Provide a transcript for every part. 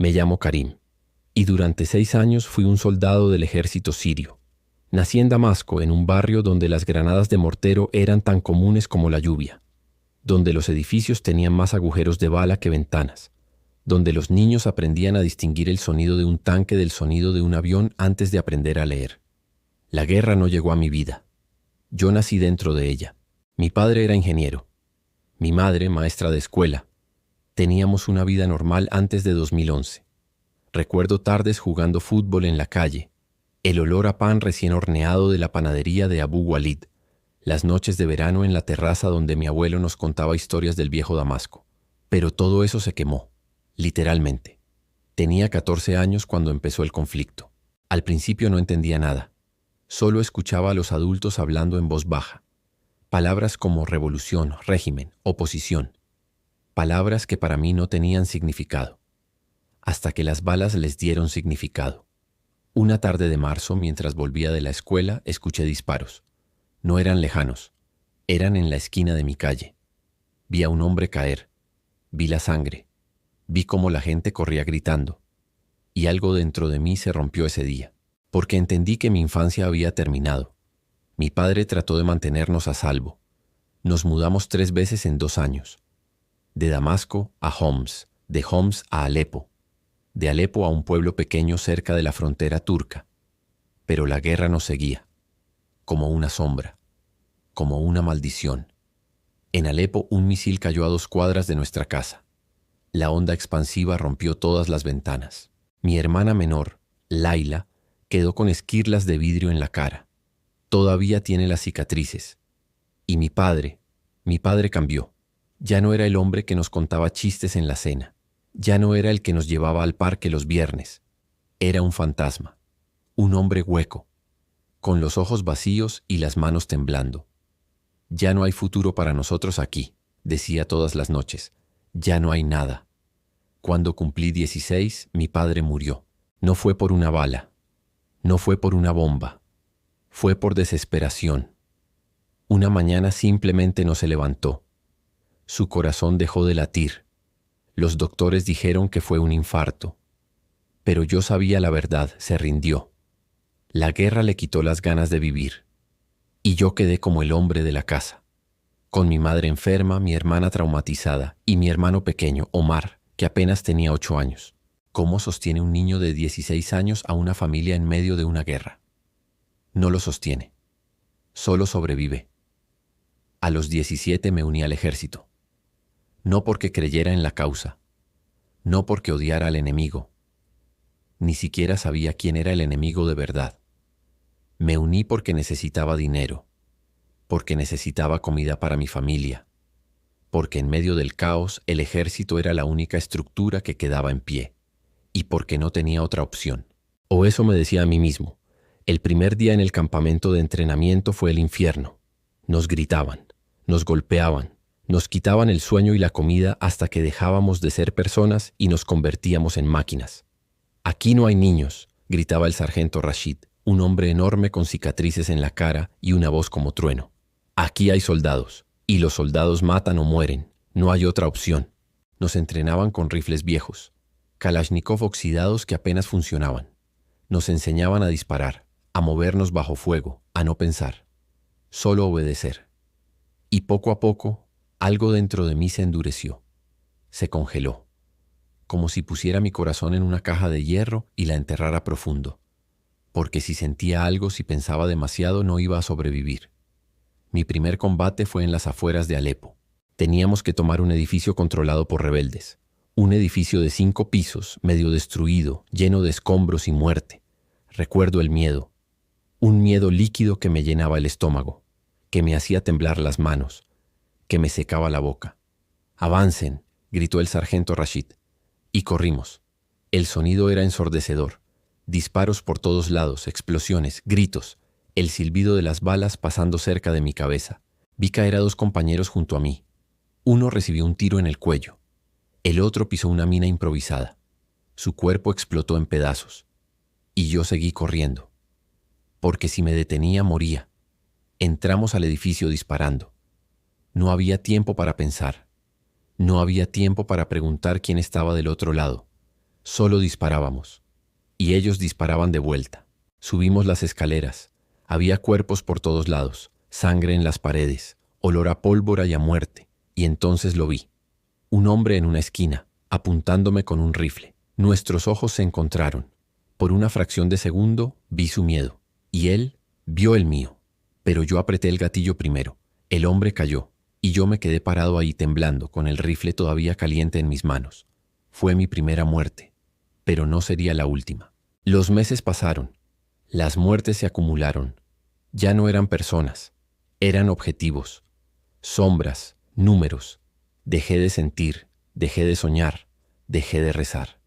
Me llamo Karim, y durante 6 años fui un soldado del ejército sirio. Nací en Damasco, en un barrio donde las granadas de mortero eran tan comunes como la lluvia, donde los edificios tenían más agujeros de bala que ventanas, donde los niños aprendían a distinguir el sonido de un tanque del sonido de un avión antes de aprender a leer. La guerra no llegó a mi vida. Yo nací dentro de ella. Mi padre era ingeniero. Mi madre, maestra de escuela. Teníamos una vida normal antes de 2011. Recuerdo tardes jugando fútbol en la calle, el olor a pan recién horneado de la panadería de Abu Walid, las noches de verano en la terraza donde mi abuelo nos contaba historias del viejo Damasco. Pero todo eso se quemó, literalmente. Tenía 14 años cuando empezó el conflicto. Al principio no entendía nada. Solo escuchaba a los adultos hablando en voz baja. Palabras como revolución, régimen, oposición. Palabras que para mí no tenían significado. Hasta que las balas les dieron significado. Una tarde de marzo, mientras volvía de la escuela, escuché disparos. No eran lejanos, eran en la esquina de mi calle. Vi a un hombre caer, vi la sangre, vi cómo la gente corría gritando. Y algo dentro de mí se rompió ese día, porque entendí que mi infancia había terminado. Mi padre trató de mantenernos a salvo. Nos mudamos 3 veces en 2 años. De Damasco a Homs, de Homs a Alepo, de Alepo a un pueblo pequeño cerca de la frontera turca. Pero la guerra nos seguía, como una sombra, como una maldición. En Alepo un misil cayó a 2 cuadras de nuestra casa. La onda expansiva rompió todas las ventanas. Mi hermana menor, Laila, quedó con esquirlas de vidrio en la cara. Todavía tiene las cicatrices. Y mi padre cambió. Ya no era el hombre que nos contaba chistes en la cena. Ya no era el que nos llevaba al parque los viernes. Era un fantasma. Un hombre hueco, con los ojos vacíos y las manos temblando. Ya no hay futuro para nosotros aquí, decía todas las noches. Ya no hay nada. Cuando cumplí 16, mi padre murió. No fue por una bala. No fue por una bomba. Fue por desesperación. Una mañana simplemente no se levantó. Su corazón dejó de latir. Los doctores dijeron que fue un infarto. Pero yo sabía la verdad, se rindió. La guerra le quitó las ganas de vivir. Y yo quedé como el hombre de la casa. Con mi madre enferma, mi hermana traumatizada y mi hermano pequeño, Omar, que apenas tenía 8 años. ¿Cómo sostiene un niño de 16 años a una familia en medio de una guerra? No lo sostiene. Solo sobrevive. A los 17 me uní al ejército. No porque creyera en la causa. No porque odiara al enemigo. Ni siquiera sabía quién era el enemigo de verdad. Me uní porque necesitaba dinero. Porque necesitaba comida para mi familia. Porque en medio del caos el ejército era la única estructura que quedaba en pie. Y porque no tenía otra opción. O eso me decía a mí mismo. El primer día en el campamento de entrenamiento fue el infierno. Nos gritaban, nos golpeaban, nos quitaban el sueño y la comida hasta que dejábamos de ser personas y nos convertíamos en máquinas. «Aquí no hay niños», gritaba el sargento Rashid, un hombre enorme con cicatrices en la cara y una voz como trueno. «Aquí hay soldados, y los soldados matan o mueren. No hay otra opción». Nos entrenaban con rifles viejos, Kalashnikov oxidados que apenas funcionaban. Nos enseñaban a disparar, a movernos bajo fuego, a no pensar, solo obedecer. Y poco a poco, algo dentro de mí se endureció, se congeló, como si pusiera mi corazón en una caja de hierro y la enterrara profundo, porque si sentía algo, si pensaba demasiado, no iba a sobrevivir. Mi primer combate fue en las afueras de Alepo. Teníamos que tomar un edificio controlado por rebeldes, un edificio de 5 pisos, medio destruido, lleno de escombros y muerte. Recuerdo el miedo, un miedo líquido que me llenaba el estómago, que me hacía temblar las manos, que me secaba la boca. «¡Avancen!», gritó el sargento Rashid. Y corrimos. El sonido era ensordecedor. Disparos por todos lados, explosiones, gritos, el silbido de las balas pasando cerca de mi cabeza. Vi caer a 2 compañeros junto a mí. Uno recibió un tiro en el cuello. El otro pisó una mina improvisada. Su cuerpo explotó en pedazos. Y yo seguí corriendo. Porque si me detenía, moría. Entramos al edificio disparando. No había tiempo para pensar. No había tiempo para preguntar quién estaba del otro lado. Solo disparábamos. Y ellos disparaban de vuelta. Subimos las escaleras. Había cuerpos por todos lados, sangre en las paredes, olor a pólvora y a muerte. Y entonces lo vi. Un hombre en una esquina, apuntándome con un rifle. Nuestros ojos se encontraron. Por una fracción de segundo vi su miedo. Y él vio el mío. Pero yo apreté el gatillo primero. El hombre cayó. Y yo me quedé parado ahí temblando, con el rifle todavía caliente en mis manos. Fue mi primera muerte. Pero no sería la última. Los meses pasaron. Las muertes se acumularon. Ya no eran personas. Eran objetivos. Sombras, números. Dejé de sentir, dejé de soñar, dejé de rezar.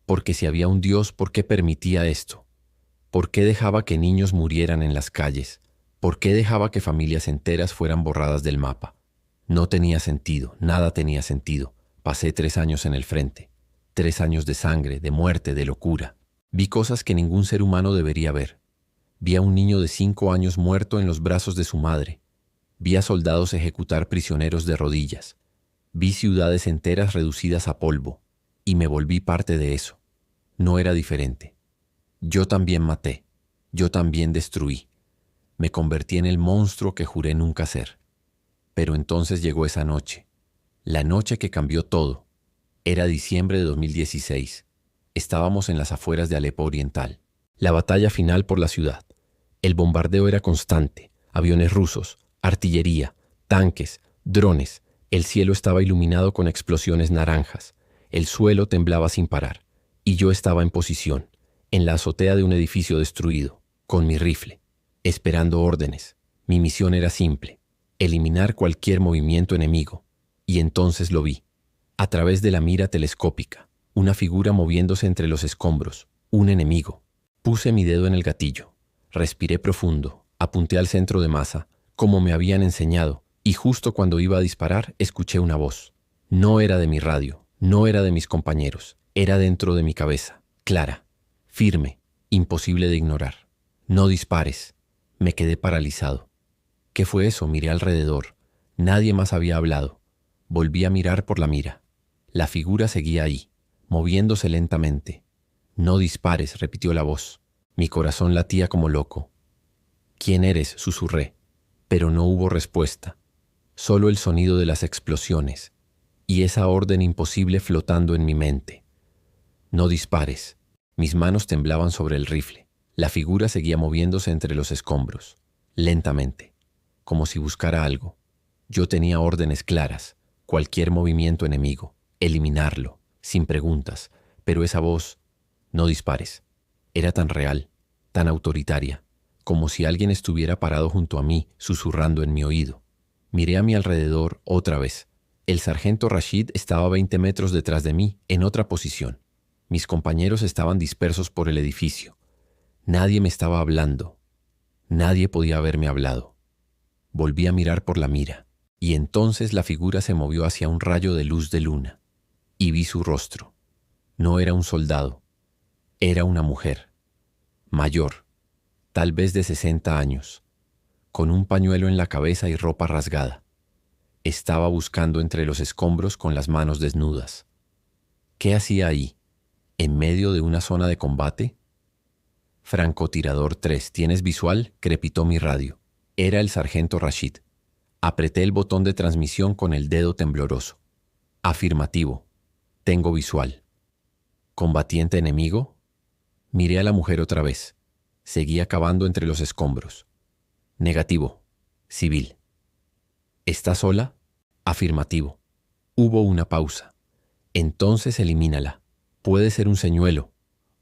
Porque si había un Dios, ¿por qué permitía esto? ¿Por qué dejaba que niños murieran en las calles? ¿Por qué dejaba que familias enteras fueran borradas del mapa? No tenía sentido, nada tenía sentido. Pasé 3 años en el frente. 3 años de sangre, de muerte, de locura. Vi cosas que ningún ser humano debería ver. Vi a un niño de 5 años muerto en los brazos de su madre. Vi a soldados ejecutar prisioneros de rodillas. Vi ciudades enteras reducidas a polvo. Y me volví parte de eso. No era diferente. Yo también maté. Yo también destruí. Me convertí en el monstruo que juré nunca ser. Pero entonces llegó esa noche. La noche que cambió todo. Era diciembre de 2016. Estábamos en las afueras de Alepo Oriental. La batalla final por la ciudad. El bombardeo era constante. Aviones rusos, artillería, tanques, drones. El cielo estaba iluminado con explosiones naranjas. El suelo temblaba sin parar. Y yo estaba en posición, en la azotea de un edificio destruido, con mi rifle, esperando órdenes. Mi misión era simple: eliminar cualquier movimiento enemigo. Y entonces lo vi. A través de la mira telescópica, una figura moviéndose entre los escombros. Un enemigo. Puse mi dedo en el gatillo. Respiré profundo. Apunté al centro de masa, como me habían enseñado. Y justo cuando iba a disparar, escuché una voz. No era de mi radio, no era de mis compañeros. Era dentro de mi cabeza. Clara. Firme. Imposible de ignorar. No dispares. Me quedé paralizado. ¿Qué fue eso? Miré alrededor. Nadie más había hablado. Volví a mirar por la mira. La figura seguía ahí, moviéndose lentamente. No dispares, repitió la voz. Mi corazón latía como loco. ¿Quién eres?, susurré. Pero no hubo respuesta. Solo el sonido de las explosiones y esa orden imposible flotando en mi mente. No dispares. Mis manos temblaban sobre el rifle. La figura seguía moviéndose entre los escombros, lentamente, como si buscara algo. Yo tenía órdenes claras. Cualquier movimiento enemigo, eliminarlo, sin preguntas. Pero esa voz, no dispares, era tan real, tan autoritaria, como si alguien estuviera parado junto a mí, susurrando en mi oído. Miré a mi alrededor otra vez. El sargento Rashid estaba a 20 metros detrás de mí, en otra posición. Mis compañeros estaban dispersos por el edificio. Nadie me estaba hablando. Nadie podía haberme hablado. Volví a mirar por la mira, y entonces la figura se movió hacia un rayo de luz de luna, y vi su rostro. No era un soldado, era una mujer, mayor, tal vez de 60 años, con un pañuelo en la cabeza y ropa rasgada. Estaba buscando entre los escombros con las manos desnudas. ¿Qué hacía ahí, en medio de una zona de combate? Francotirador 3, ¿tienes visual?, crepitó mi radio. Era el sargento Rashid. Apreté el botón de transmisión con el dedo tembloroso. Afirmativo. Tengo visual. ¿Combatiente enemigo? Miré a la mujer otra vez. Seguía cavando entre los escombros. Negativo. Civil. ¿Está sola? Afirmativo. Hubo una pausa. Entonces elimínala. Puede ser un señuelo,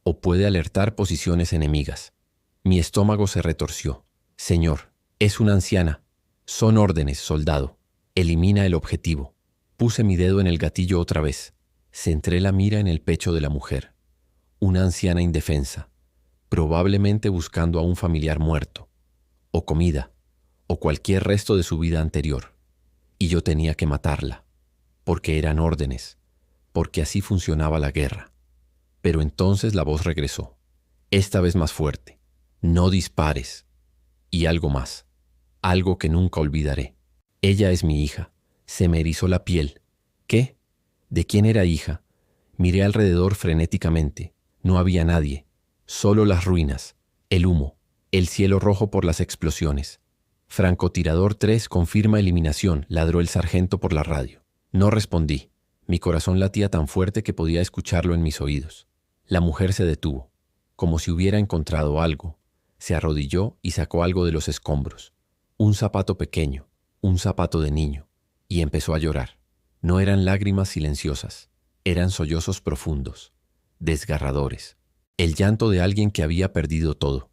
o puede alertar posiciones enemigas. Mi estómago se retorció. Señor, es una anciana. Son órdenes, soldado. Elimina el objetivo. Puse mi dedo en el gatillo otra vez. Centré la mira en el pecho de la mujer. Una anciana indefensa, probablemente buscando a un familiar muerto, o comida, o cualquier resto de su vida anterior. Y yo tenía que matarla, porque eran órdenes, porque así funcionaba la guerra. Pero entonces la voz regresó, esta vez más fuerte. No dispares. Y algo más, algo que nunca olvidaré. Ella es mi hija. Se me erizó la piel. ¿Qué? ¿De quién era hija? Miré alrededor frenéticamente. No había nadie. Solo las ruinas, el humo, el cielo rojo por las explosiones. Francotirador 3 confirma eliminación, ladró el sargento por la radio. No respondí. Mi corazón latía tan fuerte que podía escucharlo en mis oídos. La mujer se detuvo, como si hubiera encontrado algo. Se arrodilló y sacó algo de los escombros. Un zapato pequeño, un zapato de niño, y empezó a llorar. No eran lágrimas silenciosas, eran sollozos profundos, desgarradores. El llanto de alguien que había perdido todo.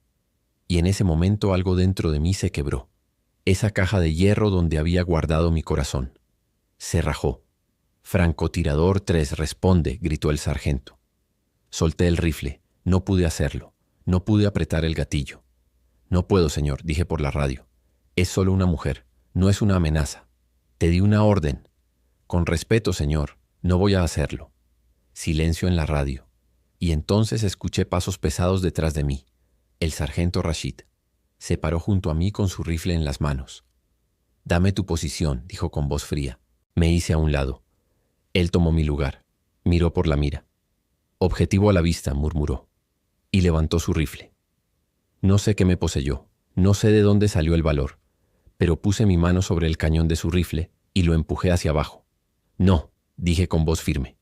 Y en ese momento algo dentro de mí se quebró. Esa caja de hierro donde había guardado mi corazón. Se rajó. Francotirador 3, responde, gritó el sargento. Solté el rifle. No pude hacerlo. No pude apretar el gatillo. No puedo, señor, dije por la radio. Es solo una mujer. No es una amenaza. Te di una orden. Con respeto, señor. No voy a hacerlo. Silencio en la radio. Y entonces escuché pasos pesados detrás de mí. El sargento Rashid. Se paró junto a mí con su rifle en las manos. Dame tu posición, dijo con voz fría. Me hice a un lado. Él tomó mi lugar. Miró por la mira. Objetivo a la vista, murmuró. Y levantó su rifle. No sé qué me poseyó. No sé de dónde salió el valor. Pero puse mi mano sobre el cañón de su rifle y lo empujé hacia abajo. No, dije con voz firme.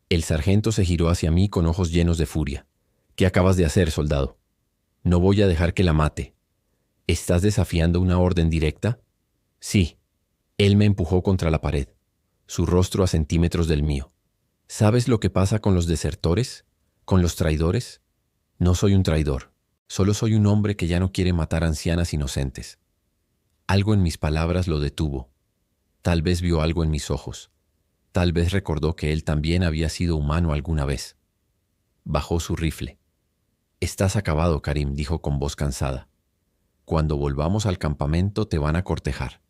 El sargento se giró hacia mí con ojos llenos de furia. ¿Qué acabas de hacer, soldado? No voy a dejar que la mate. ¿Estás desafiando una orden directa? Sí. Él me empujó contra la pared, su rostro a centímetros del mío. ¿Sabes lo que pasa con los desertores? ¿Con los traidores? No soy un traidor. Solo soy un hombre que ya no quiere matar ancianas inocentes. Algo en mis palabras lo detuvo. Tal vez vio algo en mis ojos. Tal vez recordó que él también había sido humano alguna vez. Bajó su rifle. Estás acabado, Karim, dijo con voz cansada. Cuando volvamos al campamento te van a cortejar.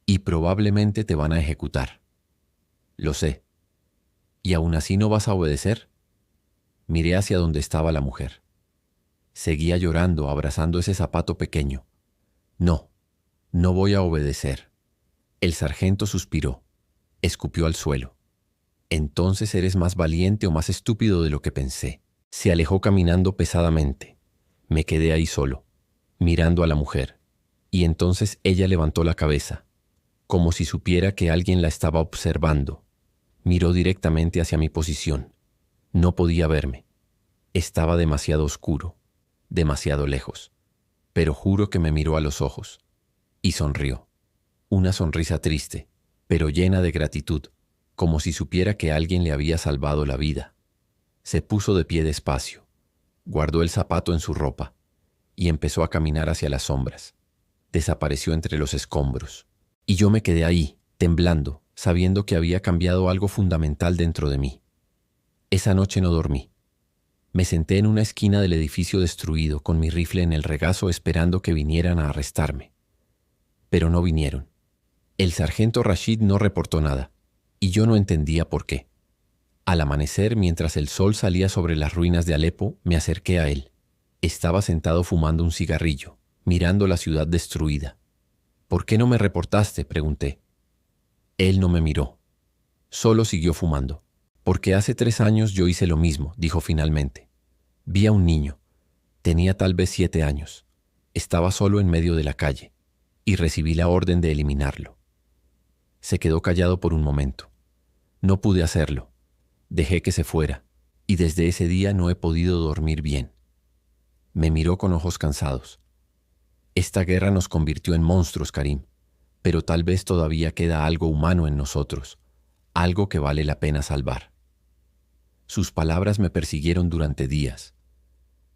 Y probablemente te van a ejecutar. Lo sé. ¿Y aún así no vas a obedecer? Miré hacia donde estaba la mujer. Seguía llorando, abrazando ese zapato pequeño. No, no voy a obedecer. El sargento suspiró. Escupió al suelo. Entonces eres más valiente o más estúpido de lo que pensé. Se alejó caminando pesadamente. Me quedé ahí solo, mirando a la mujer. Y entonces ella levantó la cabeza, como si supiera que alguien la estaba observando. Miró directamente hacia mi posición. No podía verme. Estaba demasiado oscuro, demasiado lejos. Pero juro que me miró a los ojos. Y sonrió. Una sonrisa triste, pero llena de gratitud, como si supiera que alguien le había salvado la vida. Se puso de pie despacio, guardó el zapato en su ropa y empezó a caminar hacia las sombras. Desapareció entre los escombros. Y yo me quedé ahí, temblando, sabiendo que había cambiado algo fundamental dentro de mí. Esa noche no dormí. Me senté en una esquina del edificio destruido, con mi rifle en el regazo esperando que vinieran a arrestarme. Pero no vinieron. El sargento Rashid no reportó nada, y yo no entendía por qué. Al amanecer, mientras el sol salía sobre las ruinas de Alepo, me acerqué a él. Estaba sentado fumando un cigarrillo, mirando la ciudad destruida. ¿Por qué no me reportaste?, pregunté. Él no me miró. Solo siguió fumando. Porque hace 3 años yo hice lo mismo, dijo finalmente. Vi a un niño. Tenía tal vez 7 años. Estaba solo en medio de la calle, y recibí la orden de eliminarlo. Se quedó callado por un momento. No pude hacerlo. Dejé que se fuera, y desde ese día no he podido dormir bien. Me miró con ojos cansados. Esta guerra nos convirtió en monstruos, Karim, pero tal vez todavía queda algo humano en nosotros, algo que vale la pena salvar. Sus palabras me persiguieron durante días.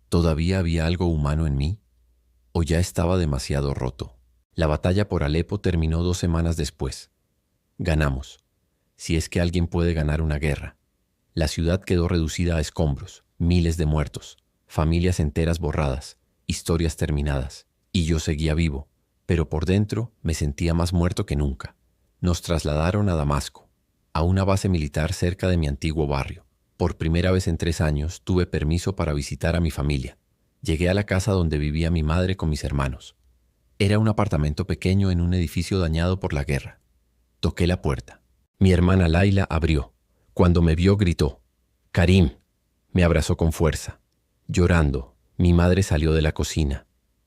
¿Todavía había algo humano en mí? ¿O ya estaba demasiado roto? La batalla por Alepo terminó 2 semanas después. Ganamos, si es que alguien puede ganar una guerra. La ciudad quedó reducida a escombros, miles de muertos, familias enteras borradas, historias terminadas. Y yo seguía vivo, pero por dentro me sentía más muerto que nunca. Nos trasladaron a Damasco, a una base militar cerca de mi antiguo barrio. Por primera vez en 3 años tuve permiso para visitar a mi familia. Llegué a la casa donde vivía mi madre con mis hermanos. Era un apartamento pequeño en un edificio dañado por la guerra. Toqué la puerta. Mi hermana Laila abrió. Cuando me vio gritó: Karim. Me abrazó con fuerza. Llorando, mi madre salió de la cocina.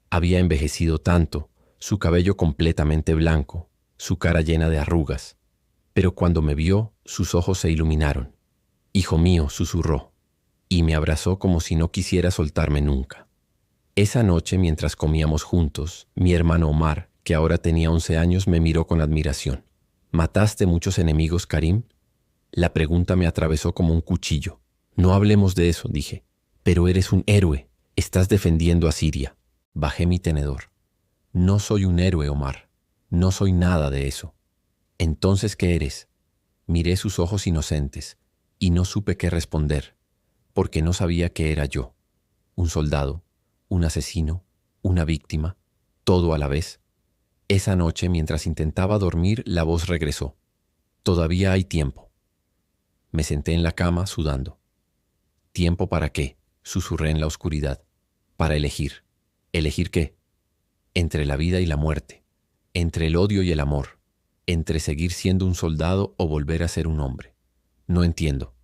Había envejecido tanto, su cabello completamente blanco, su cara llena de arrugas. Pero cuando me vio, sus ojos se iluminaron. Hijo mío, susurró, y me abrazó como si no quisiera soltarme nunca. Esa noche, mientras comíamos juntos, mi hermano Omar, que ahora tenía 11 años, me miró con admiración. ¿Mataste muchos enemigos, Karim? La pregunta me atravesó como un cuchillo. No hablemos de eso, dije. Pero eres un héroe. Estás defendiendo a Siria. Bajé mi tenedor. No soy un héroe, Omar. No soy nada de eso. Entonces, ¿qué eres? Miré sus ojos inocentes y no supe qué responder, porque no sabía qué era yo. Un soldado, un asesino, una víctima, todo a la vez. Esa noche, mientras intentaba dormir, la voz regresó. Todavía hay tiempo. Me senté en la cama sudando. ¿Tiempo para qué? Susurré en la oscuridad. Para elegir. ¿Elegir qué? Entre la vida y la muerte, entre el odio y el amor, entre seguir siendo un soldado o volver a ser un hombre. No entiendo.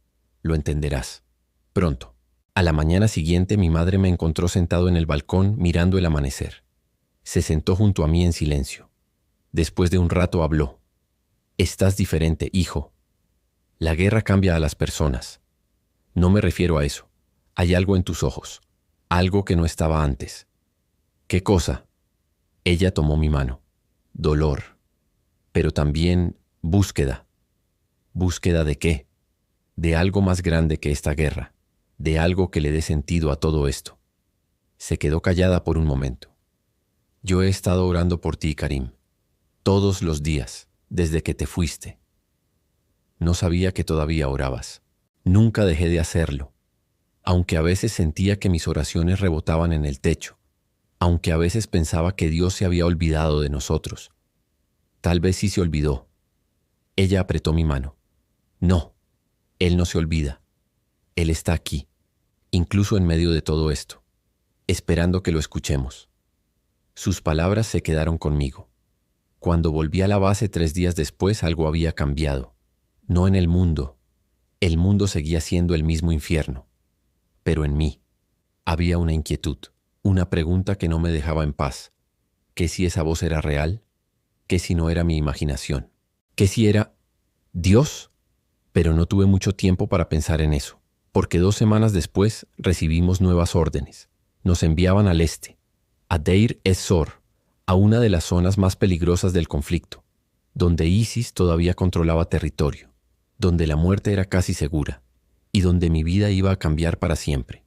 Lo entenderás. Pronto. A la mañana siguiente mi madre me encontró sentado en el balcón mirando el amanecer. Se sentó junto a mí en silencio. Después de un rato habló. Estás diferente, hijo. La guerra cambia a las personas. No me refiero a eso. Hay algo en tus ojos. Algo que no estaba antes. ¿Qué cosa? Ella tomó mi mano. Dolor. Pero también búsqueda. ¿Búsqueda de qué? De algo más grande que esta guerra. De algo que le dé sentido a todo esto. Se quedó callada por un momento. Yo he estado orando por ti, Karim. Todos los días, desde que te fuiste. No sabía que todavía orabas. Nunca dejé de hacerlo. Aunque a veces sentía que mis oraciones rebotaban en el techo. Aunque a veces pensaba que Dios se había olvidado de nosotros. Tal vez sí se olvidó. Ella apretó mi mano. No, Él no se olvida. Él está aquí, incluso en medio de todo esto, esperando que lo escuchemos. Sus palabras se quedaron conmigo. Cuando volví a la base 3 días después, algo había cambiado. No en el mundo. El mundo seguía siendo el mismo infierno. Pero en mí había una inquietud, una pregunta que no me dejaba en paz. ¿Qué si esa voz era real? ¿Qué si no era mi imaginación? ¿Qué si era Dios? Pero no tuve mucho tiempo para pensar en eso, porque 2 semanas después recibimos nuevas órdenes. Nos enviaban al este, a Deir ez-Zor, a una de las zonas más peligrosas del conflicto, donde ISIS todavía controlaba territorio, donde la muerte era casi segura, y donde mi vida iba a cambiar para siempre.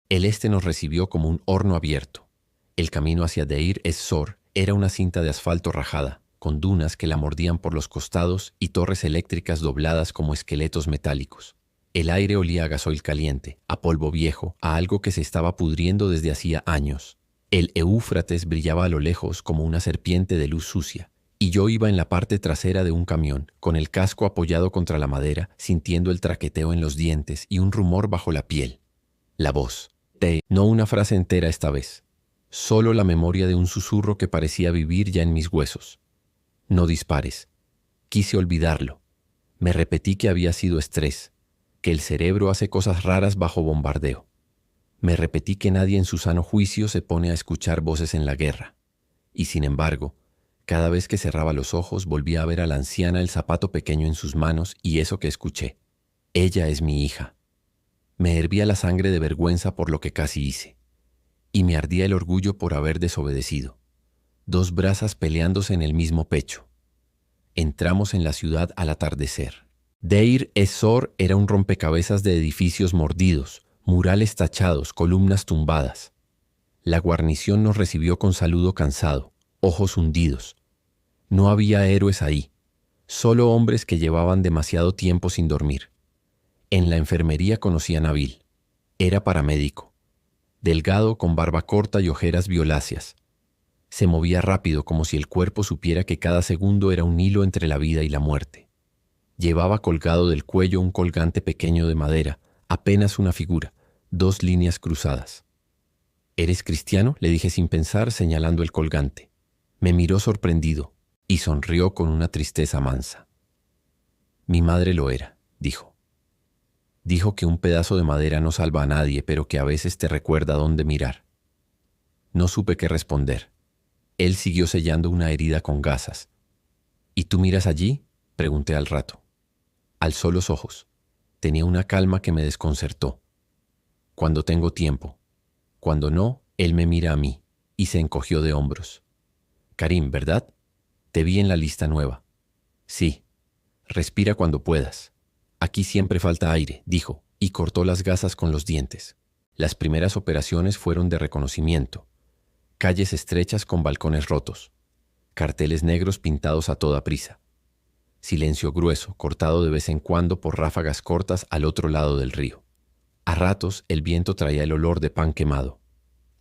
El este nos recibió como un horno abierto. El camino hacia Deir ez-Zor era una cinta de asfalto rajada, con dunas que la mordían por los costados y torres eléctricas dobladas como esqueletos metálicos. El aire olía a gasoil caliente, a polvo viejo, a algo que se estaba pudriendo desde hacía años. El Éufrates brillaba a lo lejos como una serpiente de luz sucia, y yo iba en la parte trasera de un camión, con el casco apoyado contra la madera, sintiendo el traqueteo en los dientes y un rumor bajo la piel. La voz. No una frase entera esta vez. Solo la memoria de un susurro que parecía vivir ya en mis huesos. No dispares. Quise olvidarlo. Me repetí que había sido estrés, que el cerebro hace cosas raras bajo bombardeo. Me repetí que nadie en su sano juicio se pone a escuchar voces en la guerra. Y sin embargo, cada vez que cerraba los ojos volvía a ver a la anciana el zapato pequeño en sus manos y eso que escuché. Ella es mi hija. Me hervía la sangre de vergüenza por lo que casi hice. Y me ardía el orgullo por haber desobedecido. 2 brasas peleándose en el mismo pecho. Entramos en la ciudad al atardecer. Deir ez-Zor era un rompecabezas de edificios mordidos, murales tachados, columnas tumbadas. La guarnición nos recibió con saludo cansado, ojos hundidos. No había héroes ahí, solo hombres que llevaban demasiado tiempo sin dormir. En la enfermería conocí a Nabil. Era paramédico, delgado con barba corta y ojeras violáceas. Se movía rápido como si el cuerpo supiera que cada segundo era un hilo entre la vida y la muerte. Llevaba colgado del cuello un colgante pequeño de madera, apenas una figura, 2 líneas cruzadas. ¿Eres cristiano?, le dije sin pensar, señalando el colgante. Me miró sorprendido y sonrió con una tristeza mansa. Mi madre lo era, dijo. Dijo que un pedazo de madera no salva a nadie, pero que a veces te recuerda dónde mirar. No supe qué responder. Él siguió sellando una herida con gasas. ¿Y tú miras allí?, pregunté al rato. Alzó los ojos. Tenía una calma que me desconcertó. Cuando tengo tiempo. Cuando no, él me mira a mí, y se encogió de hombros. Karim, ¿verdad? Te vi en la lista nueva. Sí. Respira cuando puedas. Aquí siempre falta aire, dijo, y cortó las gasas con los dientes. Las primeras operaciones fueron de reconocimiento. Calles estrechas con balcones rotos. Carteles negros pintados a toda prisa. Silencio grueso, cortado de vez en cuando por ráfagas cortas al otro lado del río. A ratos el viento traía el olor de pan quemado.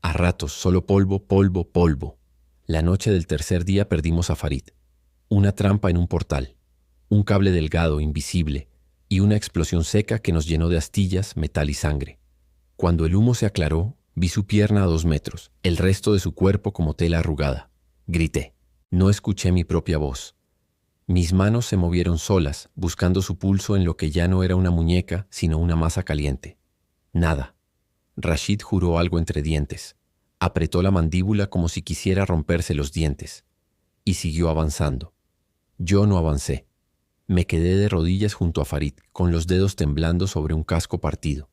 A ratos solo polvo, polvo, polvo. La noche del tercer día perdimos a Farid. Una trampa en un portal. Un cable delgado, invisible, y una explosión seca que nos llenó de astillas, metal y sangre. Cuando el humo se aclaró, vi su pierna a 2 metros, el resto de su cuerpo como tela arrugada. Grité. No escuché mi propia voz. Mis manos se movieron solas, buscando su pulso en lo que ya no era una muñeca, sino una masa caliente. Nada. Rashid juró algo entre dientes. Apretó la mandíbula como si quisiera romperse los dientes. Y siguió avanzando. Yo no avancé. Me quedé de rodillas junto a Farid, con los dedos temblando sobre un casco partido.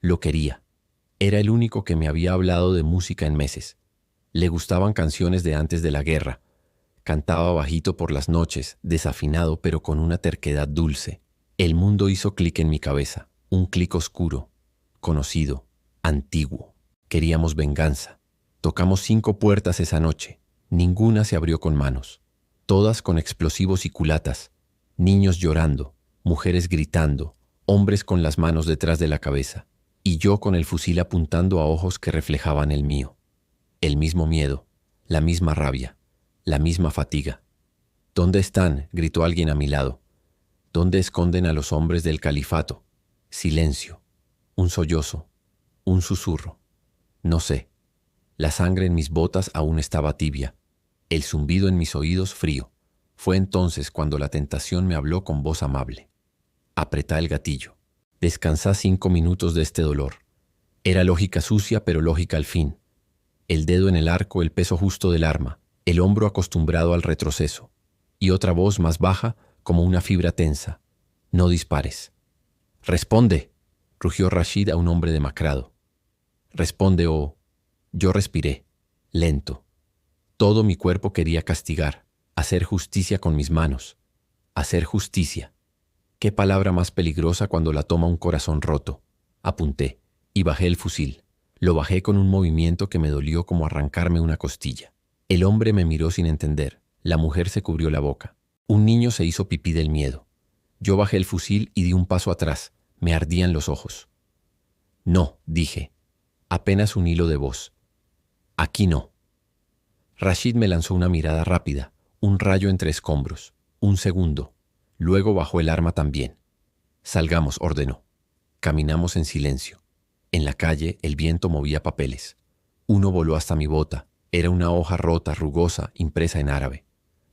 Lo quería. Era el único que me había hablado de música en meses. Le gustaban canciones de antes de la guerra. Cantaba bajito por las noches, desafinado pero con una terquedad dulce. El mundo hizo clic en mi cabeza, un clic oscuro, conocido, antiguo. Queríamos venganza. Tocamos 5 puertas esa noche. Ninguna se abrió con manos. Todas con explosivos y culatas. Niños llorando, mujeres gritando, hombres con las manos detrás de la cabeza. Y yo con el fusil apuntando a ojos que reflejaban el mío. El mismo miedo, la misma rabia, la misma fatiga. ¿Dónde están?, gritó alguien a mi lado. ¿Dónde esconden a los hombres del califato? Silencio. Un sollozo. Un susurro. No sé. La sangre en mis botas aún estaba tibia. El zumbido en mis oídos frío. Fue entonces cuando la tentación me habló con voz amable. Apretá el gatillo. Descansá 5 minutos de este dolor. Era lógica sucia, pero lógica al fin. El dedo en el arco, el peso justo del arma, el hombro acostumbrado al retroceso, y otra voz más baja, como una fibra tensa. No dispares. ¡Responde!, rugió Rashid a un hombre demacrado. Responde o... Yo respiré, lento. Todo mi cuerpo quería castigar, hacer justicia con mis manos. Hacer justicia. Qué palabra más peligrosa cuando la toma un corazón roto. Apunté y bajé el fusil. Lo bajé con un movimiento que me dolió como arrancarme una costilla. El hombre me miró sin entender. La mujer se cubrió la boca. Un niño se hizo pipí del miedo. Yo bajé el fusil y di un paso atrás. Me ardían los ojos. No, dije. Apenas un hilo de voz. Aquí no. Rashid me lanzó una mirada rápida, un rayo entre escombros. Un segundo. Luego bajó el arma también. Salgamos, ordenó. Caminamos en silencio. En la calle el viento movía papeles. Uno voló hasta mi bota. Era una hoja rota, rugosa, impresa en árabe.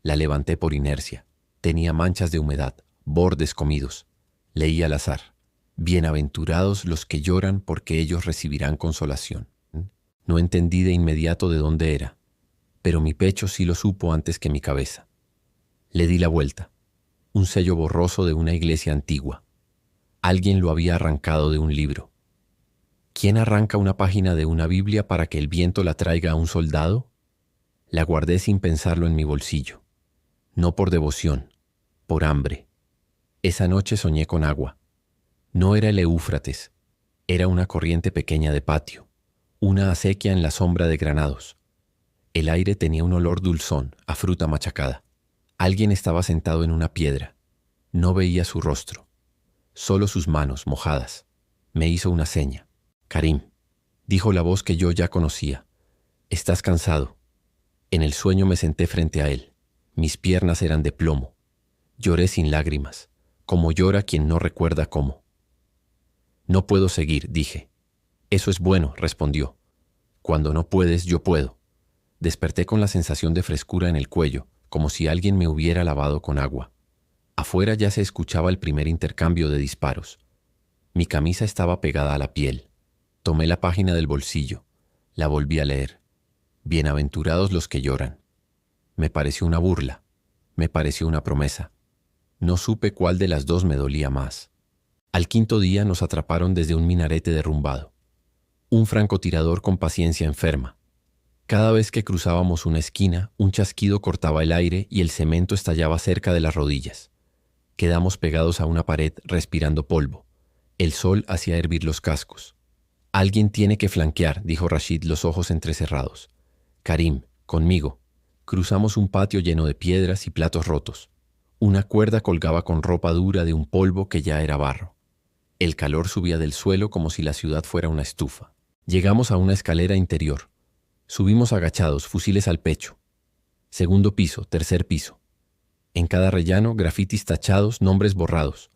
La levanté por inercia. Tenía manchas de humedad, bordes comidos. Leí al azar. Bienaventurados los que lloran porque ellos recibirán consolación. No entendí de inmediato de dónde era, pero mi pecho sí lo supo antes que mi cabeza. Le di la vuelta. Un sello borroso de una iglesia antigua. Alguien lo había arrancado de un libro. ¿Quién arranca una página de una Biblia para que el viento la traiga a un soldado? La guardé sin pensarlo en mi bolsillo. No por devoción, por hambre. Esa noche soñé con agua. No era el Éufrates, era una corriente pequeña de patio, una acequia en la sombra de granados. El aire tenía un olor dulzón, a fruta machacada. Alguien estaba sentado en una piedra. No veía su rostro, solo sus manos mojadas. Me hizo una seña. Karim, dijo la voz que yo ya conocía. Estás cansado. En el sueño me senté frente a él. Mis piernas eran de plomo. Lloré sin lágrimas, como llora quien no recuerda cómo. No puedo seguir, dije. Eso es bueno, respondió. Cuando no puedes, yo puedo. Desperté con la sensación de frescura en el cuello, como si alguien me hubiera lavado con agua. Afuera ya se escuchaba el primer intercambio de disparos. Mi camisa estaba pegada a la piel. Tomé la página del bolsillo. La volví a leer. Bienaventurados los que lloran. Me pareció una burla. Me pareció una promesa. No supe cuál de las dos me dolía más. Al quinto día nos atraparon desde un minarete derrumbado. Un francotirador con paciencia enferma. Cada vez que cruzábamos una esquina, un chasquido cortaba el aire y el cemento estallaba cerca de las rodillas. Quedamos pegados a una pared respirando polvo. El sol hacía hervir los cascos. Alguien tiene que flanquear, dijo Rashid, los ojos entrecerrados. Karim, conmigo. Cruzamos un patio lleno de piedras y platos rotos. Una cuerda colgaba con ropa dura de un polvo que ya era barro. El calor subía del suelo como si la ciudad fuera una estufa. Llegamos a una escalera interior. Subimos agachados, fusiles al pecho. Segundo piso, tercer piso. En cada rellano, grafitis tachados, nombres borrados.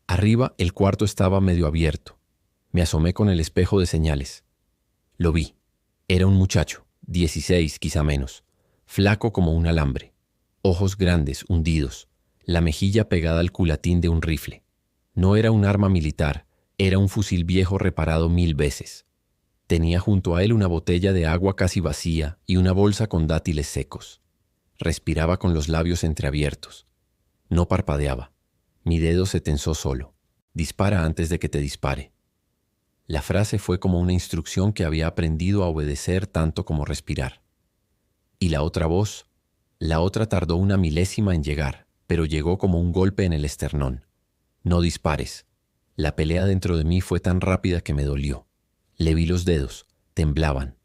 Arriba, el cuarto estaba medio abierto. Me asomé con el espejo de señales. Lo vi. Era un muchacho, 16, quizá menos, flaco como un alambre, ojos grandes, hundidos, la mejilla pegada al culatín de un rifle. No era un arma militar, era un fusil viejo reparado 1000 veces. Tenía junto a él una botella de agua casi vacía y una bolsa con dátiles secos. Respiraba con los labios entreabiertos. No parpadeaba. Mi dedo se tensó solo. Dispara antes de que te dispare. La frase fue como una instrucción que había aprendido a obedecer tanto como respirar. Y la otra voz, la otra tardó una milésima en llegar, pero llegó como un golpe en el esternón. No dispares. La pelea dentro de mí fue tan rápida que me dolió. Le vi los dedos, temblaban.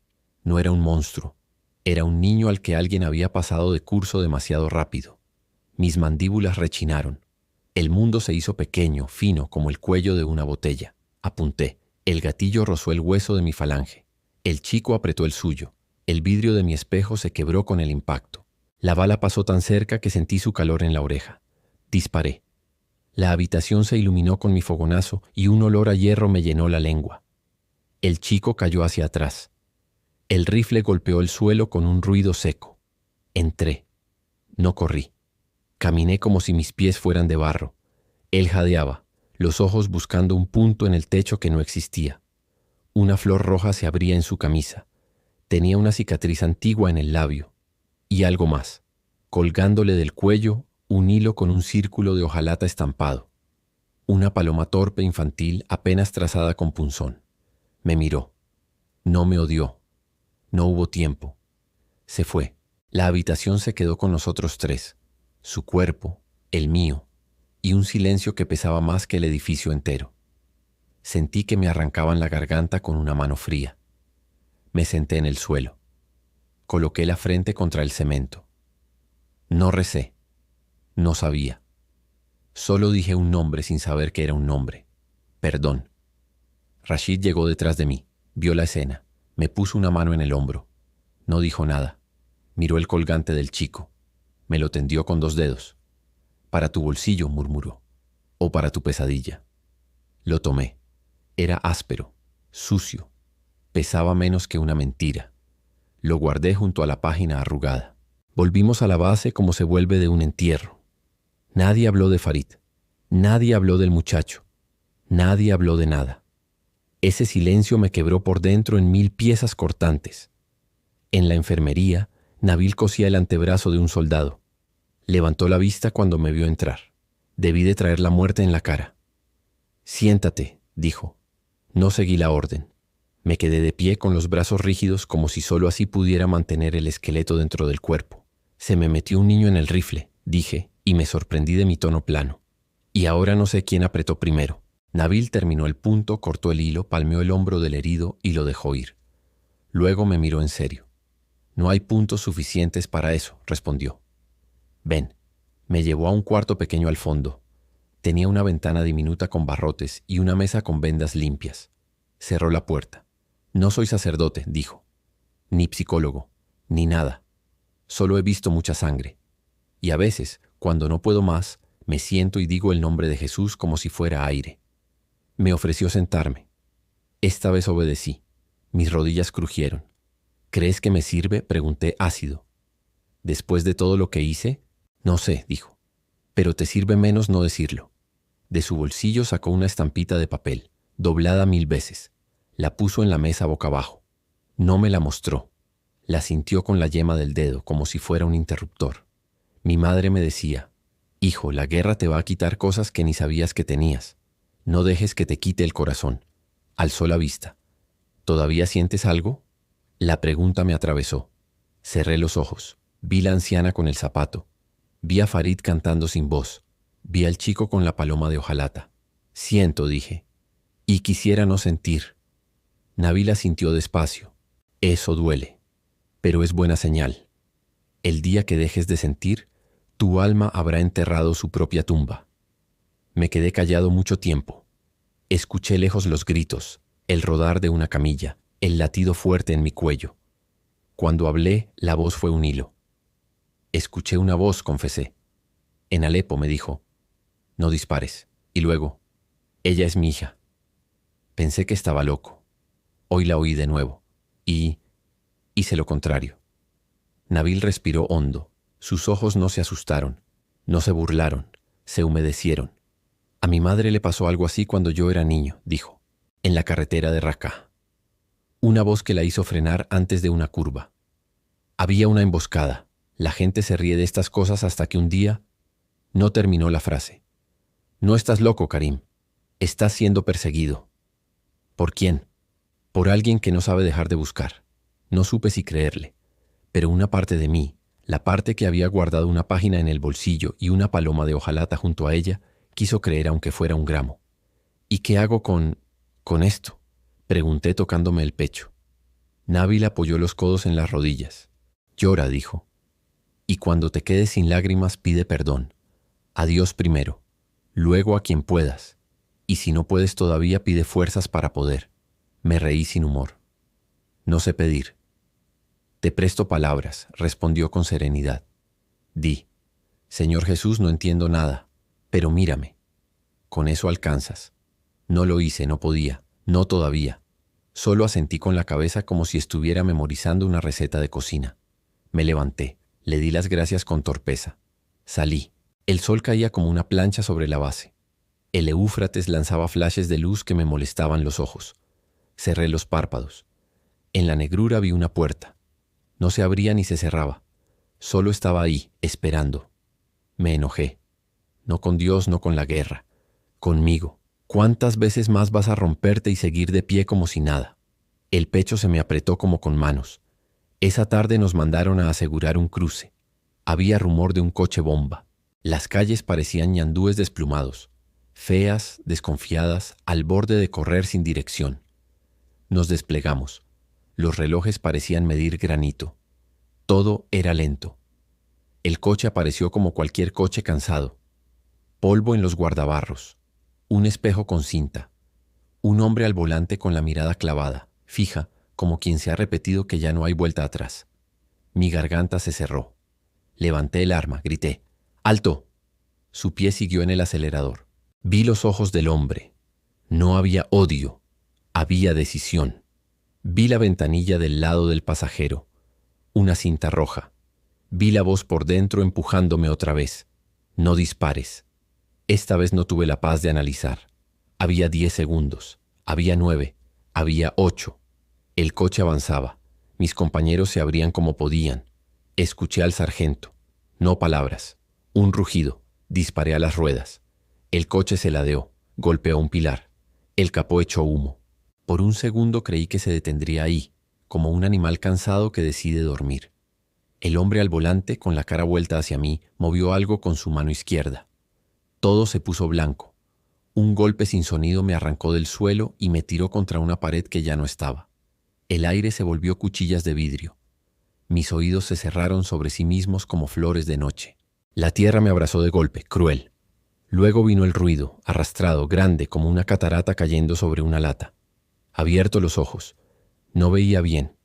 No era un monstruo. Era un niño al que alguien había pasado de curso demasiado rápido. Mis mandíbulas rechinaron. El mundo se hizo pequeño, fino, como el cuello de una botella. Apunté. El gatillo rozó el hueso de mi falange. El chico apretó el suyo. El vidrio de mi espejo se quebró con el impacto. La bala pasó tan cerca que sentí su calor en la oreja. Disparé. La habitación se iluminó con mi fogonazo y un olor a hierro me llenó la lengua. El chico cayó hacia atrás. El rifle golpeó el suelo con un ruido seco. Entré. No corrí. Caminé como si mis pies fueran de barro. Él jadeaba, los ojos buscando un punto en el techo que no existía. Una flor roja se abría en su camisa. Tenía una cicatriz antigua en el labio. Y algo más. Colgándole del cuello, un hilo con un círculo de hojalata estampado. Una paloma torpe infantil apenas trazada con punzón. Me miró. No me odió. No hubo tiempo. Se fue. La habitación se quedó con nosotros tres. Su cuerpo, el mío, y un silencio que pesaba más que el edificio entero. Sentí que me arrancaban la garganta con una mano fría. Me senté en el suelo. Coloqué la frente contra el cemento. No recé. No sabía. Solo dije un nombre sin saber que era un nombre. Perdón. Rashid llegó detrás de mí. Vio la escena. Me puso una mano en el hombro. No dijo nada. Miró el colgante del chico. Me lo tendió con 2 dedos. Para tu bolsillo, murmuró. O para tu pesadilla. Lo tomé. Era áspero, sucio. Pesaba menos que una mentira. Lo guardé junto a la página arrugada. Volvimos a la base como se vuelve de un entierro. Nadie habló de Farid. Nadie habló del muchacho. Nadie habló de nada. Ese silencio me quebró por dentro en 1000 piezas cortantes. En la enfermería, Nabil cosía el antebrazo de un soldado. Levantó la vista cuando me vio entrar. Debí de traer la muerte en la cara. Siéntate, dijo. No seguí la orden. Me quedé de pie con los brazos rígidos como si solo así pudiera mantener el esqueleto dentro del cuerpo. Se me metió un niño en el rifle, dije, y me sorprendí de mi tono plano. Y ahora no sé quién apretó primero. Nabil terminó el punto, cortó el hilo, palmeó el hombro del herido y lo dejó ir. Luego me miró en serio. No hay puntos suficientes para eso, respondió. Ven. Me llevó a un cuarto pequeño al fondo. Tenía una ventana diminuta con barrotes y una mesa con vendas limpias. Cerró la puerta. No soy sacerdote, dijo. Ni psicólogo, ni nada. Solo he visto mucha sangre. Y a veces, cuando no puedo más, me siento y digo el nombre de Jesús como si fuera aire. Me ofreció sentarme. Esta vez obedecí. Mis rodillas crujieron. ¿Crees que me sirve?, pregunté ácido. Después de todo lo que hice, no sé, dijo. Pero te sirve menos no decirlo. De su bolsillo sacó una estampita de papel. doblada 1000 veces. La puso en la mesa boca abajo. No me la mostró. La sintió con la yema del dedo, como si fuera un interruptor. Mi madre me decía: hijo, la guerra te va a quitar cosas que ni sabías que tenías. No dejes que te quite el corazón. Alzó la vista. ¿Todavía sientes algo? La pregunta me atravesó. Cerré los ojos. Vi la anciana con el zapato. Vi a Farid cantando sin voz. Vi al chico con la paloma de hojalata. Siento, dije. Y quisiera no sentir. Nabila sintió despacio. Eso duele. Pero es buena señal. El día que dejes de sentir, tu alma habrá enterrado su propia tumba. Me quedé callado mucho tiempo. Escuché lejos los gritos, el rodar de una camilla, el latido fuerte en mi cuello. Cuando hablé, la voz fue un hilo. Escuché una voz, confesé. En Alepo, me dijo. No dispares. Y luego, ella es mi hija. Pensé que estaba loco. Hoy la oí de nuevo. Y hice lo contrario. Nabil respiró hondo. Sus ojos no se asustaron, no se burlaron, se humedecieron. A mi madre le pasó algo así cuando yo era niño, dijo, en la carretera de Raqqa. Una voz que la hizo frenar antes de una curva. Había una emboscada. La gente se ríe de estas cosas hasta que un día no terminó la frase. No estás loco, Karim. Estás siendo perseguido. ¿Por quién? Por alguien que no sabe dejar de buscar. No supe si creerle, pero una parte de mí, la parte que había guardado una página en el bolsillo y una paloma de hojalata junto a ella, quiso creer aunque fuera un gramo. ¿Y qué hago con esto?, pregunté tocándome el pecho. Nabil apoyó los codos en las rodillas. Llora, dijo. Y cuando te quedes sin lágrimas, pide perdón. A Dios primero, luego a quien puedas. Y si no puedes todavía, pide fuerzas para poder. Me reí sin humor. No sé pedir. Te presto palabras, respondió con serenidad. Di, Señor Jesús, no entiendo nada, pero mírame. Con eso alcanzas. No lo hice, no podía, no todavía. Solo asentí con la cabeza como si estuviera memorizando una receta de cocina. Me levanté, le di las gracias con torpeza. Salí. El sol caía como una plancha sobre la base. El Éufrates lanzaba flashes de luz que me molestaban los ojos. Cerré los párpados. En la negrura vi una puerta. No se abría ni se cerraba. Solo estaba ahí, esperando. Me enojé. No con Dios, no con la guerra. Conmigo. ¿Cuántas veces más vas a romperte y seguir de pie como si nada? El pecho se me apretó como con manos. Esa tarde nos mandaron a asegurar un cruce. Había rumor de un coche bomba. Las calles parecían ñandúes desplumados, feas, desconfiadas, al borde de correr sin dirección. Nos desplegamos. Los relojes parecían medir granito. Todo era lento. El coche apareció como cualquier coche cansado. Polvo en los guardabarros. Un espejo con cinta. Un hombre al volante con la mirada clavada, fija, como quien se ha repetido que ya no hay vuelta atrás. Mi garganta se cerró. Levanté el arma, grité. ¡Alto! Su pie siguió en el acelerador. Vi los ojos del hombre. No había odio. Había decisión. Vi la ventanilla del lado del pasajero. Una cinta roja. Vi la voz por dentro empujándome otra vez. No dispares. Esta vez no tuve la paz de analizar. Había 10 segundos. Había 9. Había 8. El coche avanzaba. Mis compañeros se abrían como podían. Escuché al sargento. No palabras. Un rugido. Disparé a las ruedas. El coche se ladeó. Golpeó un pilar. El capó echó humo. Por un segundo creí que se detendría ahí, como un animal cansado que decide dormir. El hombre al volante, con la cara vuelta hacia mí, movió algo con su mano izquierda. Todo se puso blanco. Un golpe sin sonido me arrancó del suelo y me tiró contra una pared que ya no estaba. El aire se volvió cuchillas de vidrio. Mis oídos se cerraron sobre sí mismos como flores de noche. La tierra me abrazó de golpe, cruel. Luego vino el ruido, arrastrado, grande, como una catarata cayendo sobre una lata. Abierto los ojos. No veía bien.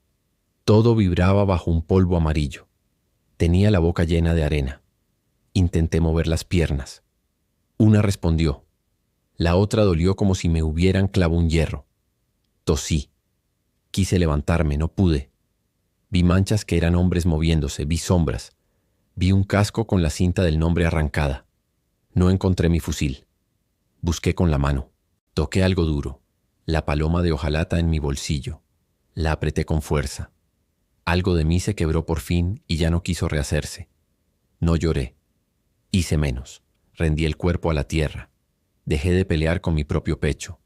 Todo vibraba bajo un polvo amarillo. Tenía la boca llena de arena. Intenté mover las piernas. Una respondió. La otra dolió como si me hubieran clavado un hierro. Tosí. Quise levantarme, no pude. Vi manchas que eran hombres moviéndose, vi sombras. Vi un casco con la cinta del nombre arrancada. No encontré mi fusil. Busqué con la mano. Toqué algo duro. La paloma de hojalata en mi bolsillo. La apreté con fuerza. Algo de mí se quebró por fin y ya no quiso rehacerse. No lloré. Hice menos. Rendí el cuerpo a la tierra. Dejé de pelear con mi propio pecho.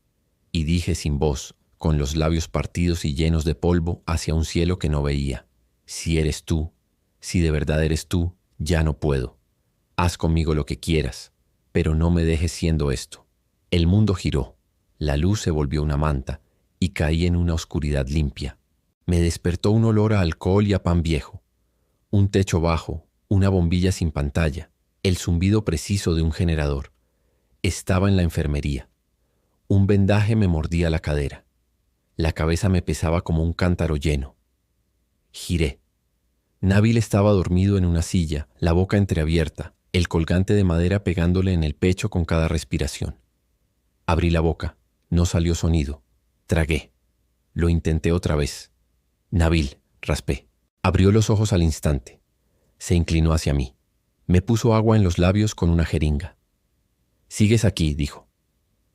Y dije sin voz, con los labios partidos y llenos de polvo hacia un cielo que no veía: si eres tú, si de verdad eres tú, ya no puedo. Haz conmigo lo que quieras, pero no me dejes siendo esto. El mundo giró. La luz se volvió una manta y caí en una oscuridad limpia. Me despertó un olor a alcohol y a pan viejo. Un techo bajo, una bombilla sin pantalla, el zumbido preciso de un generador. Estaba en la enfermería. Un vendaje me mordía la cadera. La cabeza me pesaba como un cántaro lleno. Giré. Nabil estaba dormido en una silla, la boca entreabierta, el colgante de madera pegándole en el pecho con cada respiración. Abrí la boca. No salió sonido. Tragué. Lo intenté otra vez. Nabil, raspé. Abrió los ojos al instante. Se inclinó hacia mí. Me puso agua en los labios con una jeringa. «¿Sigues aquí?», dijo.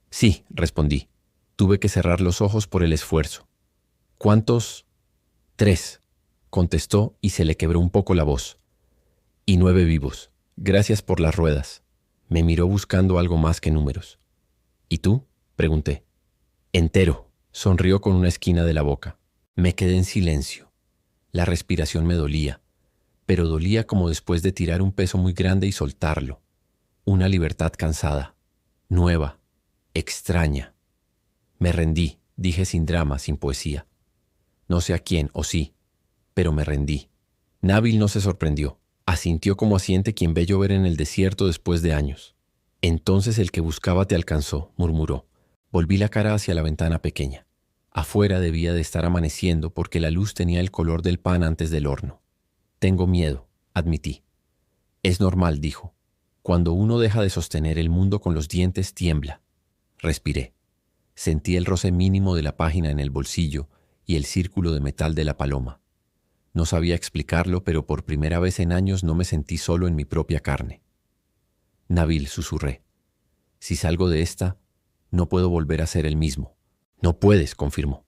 «Sí», respondí. Tuve que cerrar los ojos por el esfuerzo. «¿Cuántos?» «3», contestó y se le quebró un poco la voz. «Y 9 vivos. Gracias por las ruedas». Me miró buscando algo más que números. «¿Y tú?», pregunté. «Entero», sonrió con una esquina de la boca. Me quedé en silencio. La respiración me dolía, pero dolía como después de tirar un peso muy grande y soltarlo. Una libertad cansada, nueva, extraña. Me rendí, dije sin drama, sin poesía. No sé a quién, o sí, pero me rendí. Nabil no se sorprendió. Asintió como asiente quien ve llover en el desierto después de años. «Entonces el que buscaba te alcanzó», murmuró. Volví la cara hacia la ventana pequeña. Afuera debía de estar amaneciendo porque la luz tenía el color del pan antes del horno. «Tengo miedo», admití. «Es normal», dijo. «Cuando uno deja de sostener el mundo con los dientes, tiembla». Respiré. Sentí el roce mínimo de la página en el bolsillo y el círculo de metal de la paloma. No sabía explicarlo, pero por primera vez en años no me sentí solo en mi propia carne. «Nabil», susurré. «Si salgo de esta, no puedo volver a ser el mismo». «No puedes», confirmó.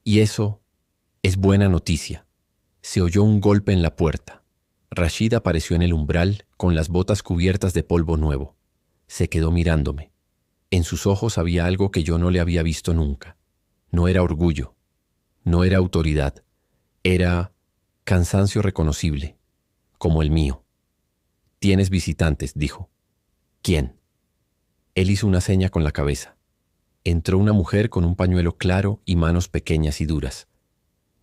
«Y eso es buena noticia». Se oyó un golpe en la puerta. Rashid apareció en el umbral con las botas cubiertas de polvo nuevo. Se quedó mirándome. En sus ojos había algo que yo no le había visto nunca. No era orgullo, no era autoridad, era cansancio reconocible, como el mío. «Tienes visitantes», dijo. «¿Quién?». Él hizo una seña con la cabeza. Entró una mujer con un pañuelo claro y manos pequeñas y duras.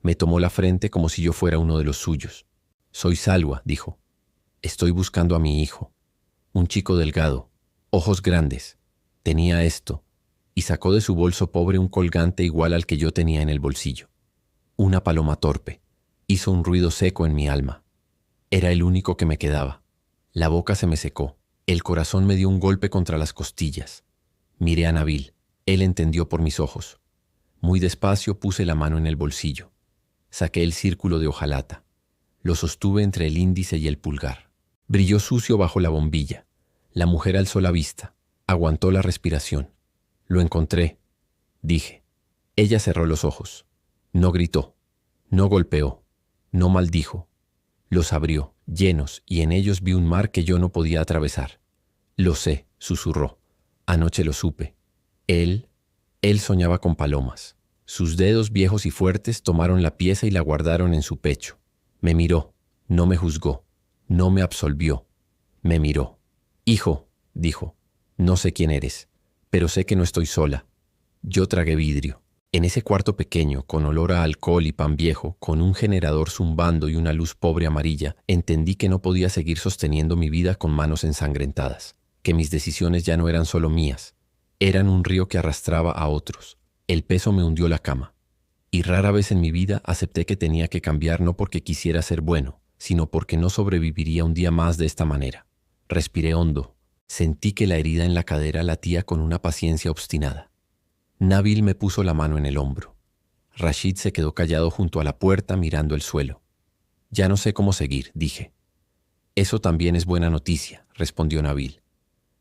Me tomó la frente como si yo fuera uno de los suyos. «Soy Salwa», dijo. «Estoy buscando a mi hijo». Un chico delgado, ojos grandes. Tenía esto, y sacó de su bolso pobre un colgante igual al que yo tenía en el bolsillo. Una paloma torpe. Hizo un ruido seco en mi alma. Era el único que me quedaba. La boca se me secó. El corazón me dio un golpe contra las costillas. Miré a Nabil. Él entendió por mis ojos. Muy despacio puse la mano en el bolsillo. Saqué el círculo de hojalata. Lo sostuve entre el índice y el pulgar. Brilló sucio bajo la bombilla. La mujer alzó la vista. Aguantó la respiración. «Lo encontré», dije. Ella cerró los ojos. No gritó. No golpeó. No maldijo. Los abrió, llenos, y en ellos vi un mar que yo no podía atravesar. «Lo sé», susurró. «Anoche lo supe». Él soñaba con palomas. Sus dedos viejos y fuertes tomaron la pieza y la guardaron en su pecho. Me miró, no me juzgó, no me absolvió. Me miró. «Hijo», dijo, «no sé quién eres, pero sé que no estoy sola». Yo tragué vidrio. En ese cuarto pequeño, con olor a alcohol y pan viejo, con un generador zumbando y una luz pobre amarilla, entendí que no podía seguir sosteniendo mi vida con manos ensangrentadas, que mis decisiones ya no eran solo mías, eran un río que arrastraba a otros. El peso me hundió la cama. Y rara vez en mi vida acepté que tenía que cambiar no porque quisiera ser bueno, sino porque no sobreviviría un día más de esta manera. Respiré hondo. Sentí que la herida en la cadera latía con una paciencia obstinada. Nabil me puso la mano en el hombro. Rashid se quedó callado junto a la puerta mirando el suelo. «Ya no sé cómo seguir», dije. «Eso también es buena noticia», respondió Nabil,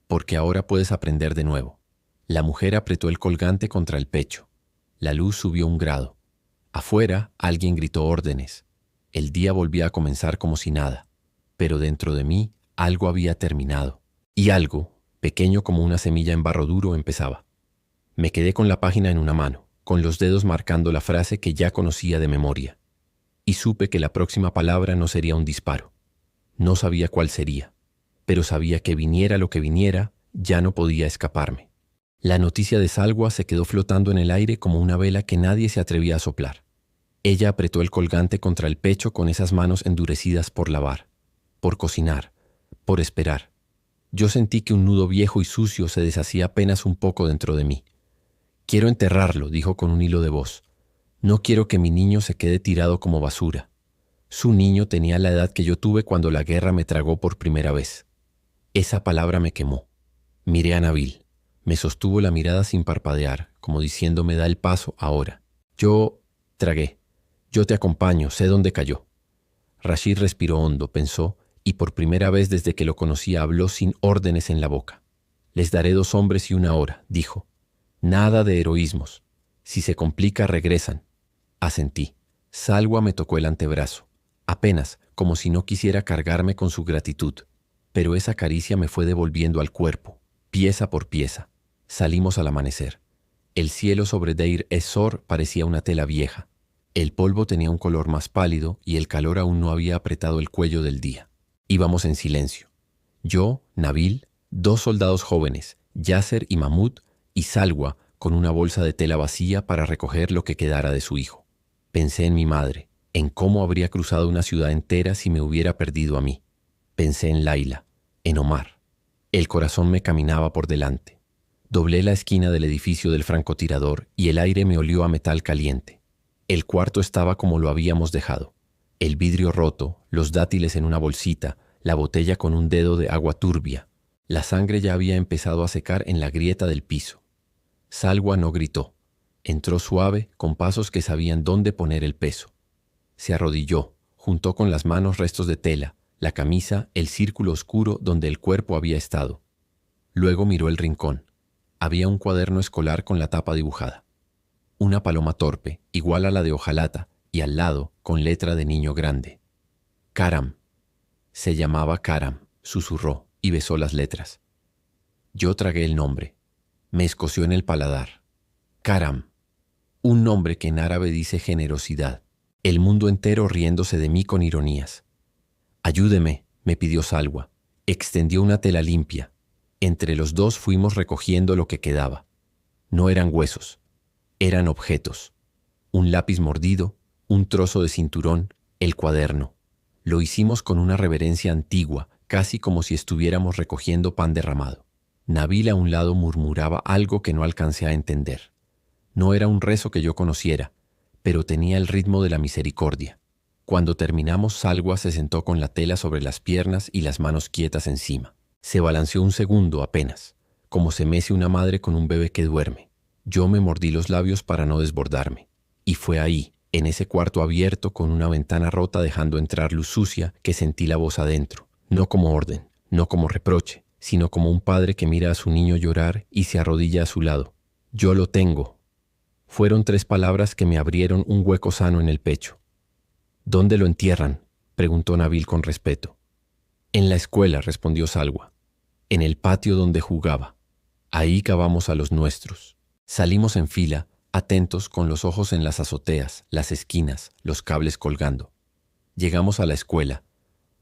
«porque ahora puedes aprender de nuevo». La mujer apretó el colgante contra el pecho. La luz subió 1 grado. Afuera, alguien gritó órdenes. El día volvía a comenzar como si nada. Pero dentro de mí, algo había terminado. Y algo, pequeño como una semilla en barro duro, empezaba. Me quedé con la página en una mano, con los dedos marcando la frase que ya conocía de memoria. Y supe que la próxima palabra no sería un disparo. No sabía cuál sería, pero sabía que viniera lo que viniera, ya no podía escaparme. La noticia de Salwa se quedó flotando en el aire como una vela que nadie se atrevía a soplar. Ella apretó el colgante contra el pecho con esas manos endurecidas por lavar, por cocinar, por esperar. Yo sentí que un nudo viejo y sucio se deshacía apenas un poco dentro de mí. Quiero enterrarlo, dijo con un hilo de voz. No quiero que mi niño se quede tirado como basura. Su niño tenía la edad que yo tuve cuando la guerra me tragó por primera vez. Esa palabra me quemó. Miré a Nabil. Me sostuvo la mirada sin parpadear, como diciéndome da el paso ahora. Yo tragué. Yo te acompaño, sé dónde cayó. Rashid respiró hondo, pensó, y por primera vez desde que lo conocía habló sin órdenes en la boca. Les daré 2 hombres y 1 hora, dijo. Nada de heroísmos. Si se complica, regresan. Asentí. Salwa me tocó el antebrazo. Apenas, como si no quisiera cargarme con su gratitud. Pero esa caricia me fue devolviendo al cuerpo, pieza por pieza. Salimos al amanecer. El cielo sobre Deir ez-Zor parecía una tela vieja. El polvo tenía un color más pálido y el calor aún no había apretado el cuello del día. Íbamos en silencio. Yo, Nabil, 2 soldados jóvenes, Yasser y Mahmud, y Salwa con una bolsa de tela vacía para recoger lo que quedara de su hijo. Pensé en mi madre, en cómo habría cruzado una ciudad entera si me hubiera perdido a mí. Pensé en Laila, en Omar. El corazón me caminaba por delante. Doblé la esquina del edificio del francotirador y el aire me olió a metal caliente. El cuarto estaba como lo habíamos dejado. El vidrio roto, los dátiles en una bolsita, la botella con un dedo de agua turbia. La sangre ya había empezado a secar en la grieta del piso. Salwa no gritó. Entró suave, con pasos que sabían dónde poner el peso. Se arrodilló, juntó con las manos restos de tela, la camisa, el círculo oscuro donde el cuerpo había estado. Luego miró el rincón. Había un cuaderno escolar con la tapa dibujada. Una paloma torpe, igual a la de hojalata, y al lado, con letra de niño grande. Karam. Se llamaba Karam, susurró, y besó las letras. Yo tragué el nombre. Me escoció en el paladar. Karam. Un nombre que en árabe dice generosidad. El mundo entero riéndose de mí con ironías. Ayúdeme, me pidió Salwa. Extendió una tela limpia. Entre los 2 fuimos recogiendo lo que quedaba. No eran huesos, eran objetos. Un lápiz mordido, un trozo de cinturón, el cuaderno. Lo hicimos con una reverencia antigua, casi como si estuviéramos recogiendo pan derramado. Nabil a un lado murmuraba algo que no alcancé a entender. No era un rezo que yo conociera, pero tenía el ritmo de la misericordia. Cuando terminamos, Salwa se sentó con la tela sobre las piernas y las manos quietas encima. Se balanceó un segundo apenas, como se mece una madre con un bebé que duerme. Yo me mordí los labios para no desbordarme. Y fue ahí, en ese cuarto abierto con una ventana rota dejando entrar luz sucia, que sentí la voz adentro. No como orden, no como reproche, sino como un padre que mira a su niño llorar y se arrodilla a su lado. Yo lo tengo. Fueron 3 palabras que me abrieron un hueco sano en el pecho. ¿Dónde lo entierran?, preguntó Nabil con respeto. En la escuela, respondió Salwa. En el patio donde jugaba. Ahí cavamos a los nuestros. Salimos en fila, atentos con los ojos en las azoteas, las esquinas, los cables colgando. Llegamos a la escuela,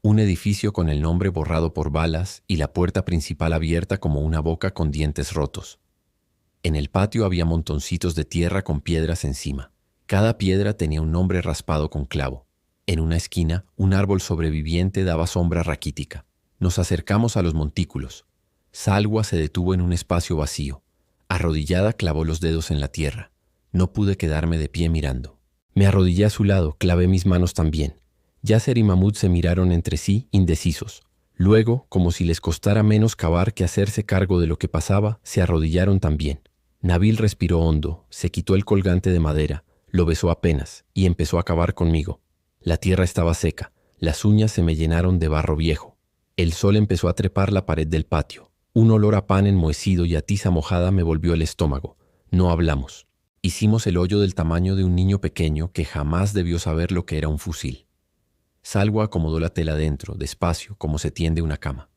un edificio con el nombre borrado por balas y la puerta principal abierta como una boca con dientes rotos. En el patio había montoncitos de tierra con piedras encima. Cada piedra tenía un nombre raspado con clavo. En una esquina, un árbol sobreviviente daba sombra raquítica. Nos acercamos a los montículos. Salwa se detuvo en un espacio vacío. Arrodillada clavó los dedos en la tierra. No pude quedarme de pie mirando. Me arrodillé a su lado, clavé mis manos también. Yasser y Mahmud se miraron entre sí, indecisos. Luego, como si les costara menos cavar que hacerse cargo de lo que pasaba, se arrodillaron también. Nabil respiró hondo, se quitó el colgante de madera, lo besó apenas y empezó a cavar conmigo. La tierra estaba seca, las uñas se me llenaron de barro viejo. El sol empezó a trepar la pared del patio. Un olor a pan enmohecido y a tiza mojada me volvió el estómago. No hablamos. Hicimos el hoyo del tamaño de un niño pequeño que jamás debió saber lo que era un fusil. Salwa acomodó la tela dentro, despacio, como se tiende una cama.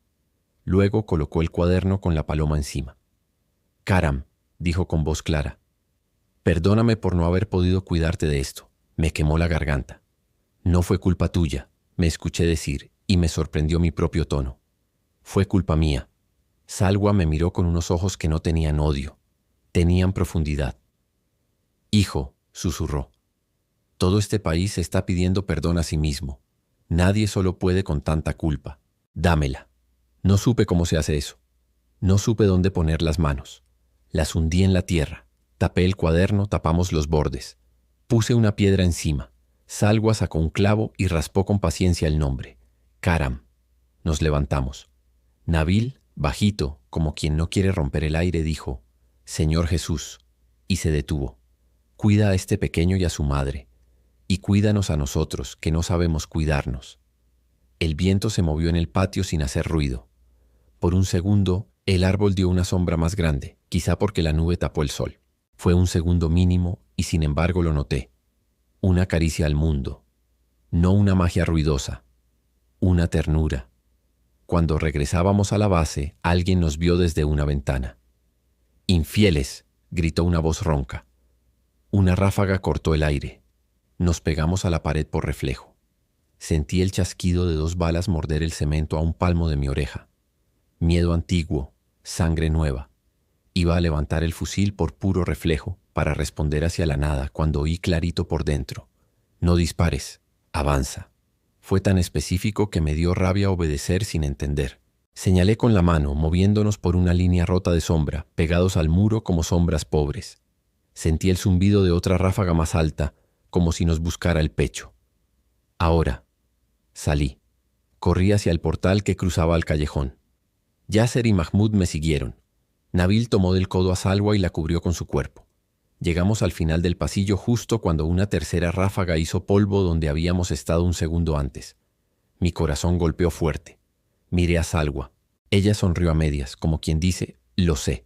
Luego colocó el cuaderno con la paloma encima. «Karam», dijo con voz clara, «perdóname por no haber podido cuidarte de esto. Me quemó la garganta. No fue culpa tuya», me escuché decir, y me sorprendió mi propio tono. «Fue culpa mía». Salwa me miró con unos ojos que no tenían odio, tenían profundidad. «Hijo», susurró, «todo este país se está pidiendo perdón a sí mismo. Nadie solo puede con tanta culpa. Dámela». No supe cómo se hace eso. No supe dónde poner las manos. Las hundí en la tierra. Tapé el cuaderno, tapamos los bordes. Puse una piedra encima. Salwa sacó un clavo y raspó con paciencia el nombre. «Karam». Nos levantamos. Nabil, bajito, como quien no quiere romper el aire, dijo, «Señor Jesús», y se detuvo. «Cuida a este pequeño y a su madre, y cuídanos a nosotros, que no sabemos cuidarnos». El viento se movió en el patio sin hacer ruido. Por un segundo, el árbol dio una sombra más grande, quizá porque la nube tapó el sol. Fue un segundo mínimo y sin embargo lo noté. Una caricia al mundo. No una magia ruidosa. Una ternura. Cuando regresábamos a la base, alguien nos vio desde una ventana. «Infieles», gritó una voz ronca. Una ráfaga cortó el aire. Nos pegamos a la pared por reflejo. Sentí el chasquido de 2 balas morder el cemento a un palmo de mi oreja. Miedo antiguo, sangre nueva. Iba a levantar el fusil por puro reflejo para responder hacia la nada cuando oí clarito por dentro: «No dispares, avanza». Fue tan específico que me dio rabia obedecer sin entender. Señalé con la mano, moviéndonos por una línea rota de sombra, pegados al muro como sombras pobres. Sentí el zumbido de otra ráfaga más alta, como si nos buscara el pecho. Ahora. Salí. Corrí hacia el portal que cruzaba al callejón. Yasser y Mahmoud me siguieron. Nabil tomó del codo a Salwa y la cubrió con su cuerpo. Llegamos al final del pasillo justo cuando una tercera ráfaga hizo polvo donde habíamos estado un segundo antes. Mi corazón golpeó fuerte. Miré a Salwa. Ella sonrió a medias, como quien dice, «Lo sé».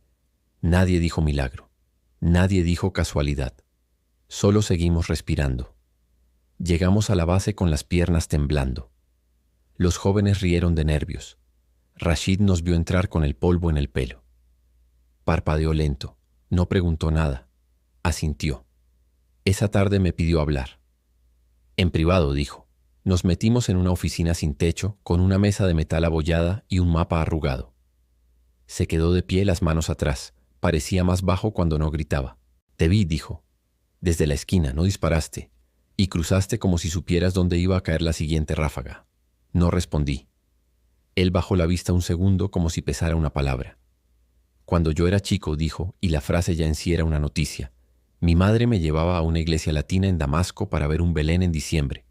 Nadie dijo milagro. Nadie dijo casualidad. Solo seguimos respirando. Llegamos a la base con las piernas temblando. Los jóvenes rieron de nervios. Rashid nos vio entrar con el polvo en el pelo. Parpadeó lento. No preguntó nada. Asintió. Esa tarde me pidió hablar. En privado, dijo. Nos metimos en una oficina sin techo, con una mesa de metal abollada y un mapa arrugado. Se quedó de pie, las manos atrás. Parecía más bajo cuando no gritaba. «Te vi», dijo. «Desde la esquina, no disparaste. Y cruzaste como si supieras dónde iba a caer la siguiente ráfaga». No respondí. Él bajó la vista un segundo como si pesara una palabra. «Cuando yo era chico», dijo, y la frase ya en sí era una noticia, «mi madre me llevaba a una iglesia latina en Damasco para ver un Belén en diciembre.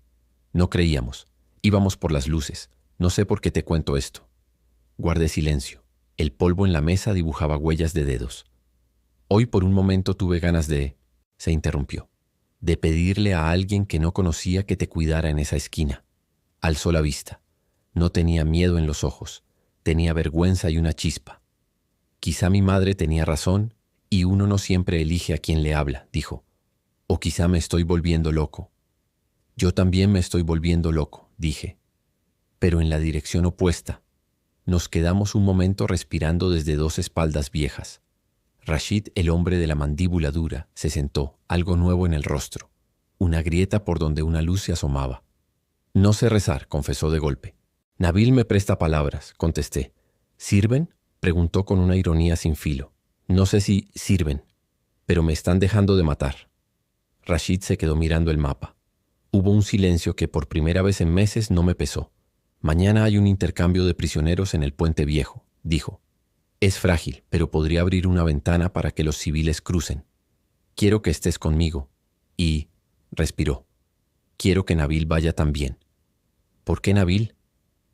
No creíamos. Íbamos por las luces. No sé por qué te cuento esto». Guardé silencio. El polvo en la mesa dibujaba huellas de dedos. «Hoy por un momento tuve ganas de...» Se interrumpió. «De pedirle a alguien que no conocía que te cuidara en esa esquina». Alzó la vista. No tenía miedo en los ojos. Tenía vergüenza y una chispa. «Quizá mi madre tenía razón y uno no siempre elige a quien le habla», dijo. «O quizá me estoy volviendo loco». «Yo también me estoy volviendo loco», dije. Pero en la dirección opuesta. Nos quedamos un momento respirando desde 2 espaldas viejas. Rashid, el hombre de la mandíbula dura, se sentó, algo nuevo en el rostro. Una grieta por donde una luz se asomaba. «No sé rezar», confesó de golpe. «Nabil me presta palabras», contesté. «¿Sirven?», preguntó con una ironía sin filo. «No sé si sirven, pero me están dejando de matar». Rashid se quedó mirando el mapa. Hubo un silencio que por primera vez en meses no me pesó. «Mañana hay un intercambio de prisioneros en el Puente Viejo», dijo. «Es frágil, pero podría abrir una ventana para que los civiles crucen. Quiero que estés conmigo». Y respiró. «Quiero que Nabil vaya también». «¿Por qué Nabil?».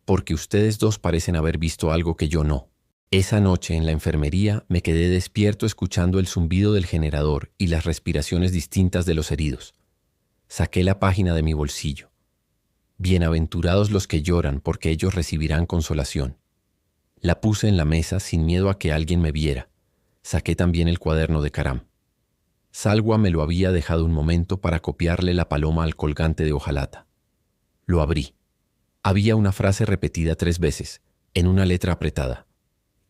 «Porque ustedes dos parecen haber visto algo que yo no». Esa noche en la enfermería me quedé despierto escuchando el zumbido del generador y las respiraciones distintas de los heridos. Saqué la página de mi bolsillo. «Bienaventurados los que lloran, porque ellos recibirán consolación». La puse en la mesa sin miedo a que alguien me viera. Saqué también el cuaderno de Karam. Salwa me lo había dejado un momento para copiarle la paloma al colgante de hojalata. Lo abrí. Había una frase repetida 3 veces, en una letra apretada.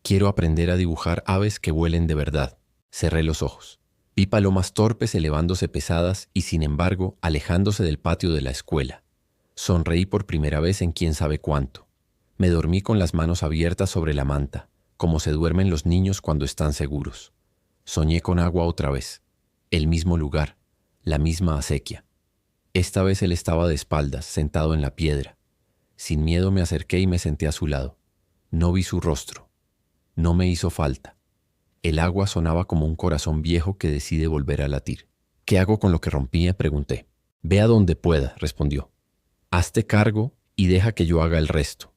Quiero aprender a dibujar aves que vuelen de verdad. Cerré los ojos. Vi palomas torpes elevándose pesadas y, sin embargo, alejándose del patio de la escuela. Sonreí por primera vez en quién sabe cuánto. Me dormí con las manos abiertas sobre la manta, como se duermen los niños cuando están seguros. Soñé con Agua otra vez. El mismo lugar, la misma acequia. Esta vez él estaba de espaldas, sentado en la piedra. Sin miedo me acerqué y me senté a su lado. No vi su rostro. No me hizo falta. El agua sonaba como un corazón viejo que decide volver a latir. ¿Qué hago con lo que rompí?, pregunté. Ve a donde pueda, respondió. Hazte cargo y deja que yo haga el resto.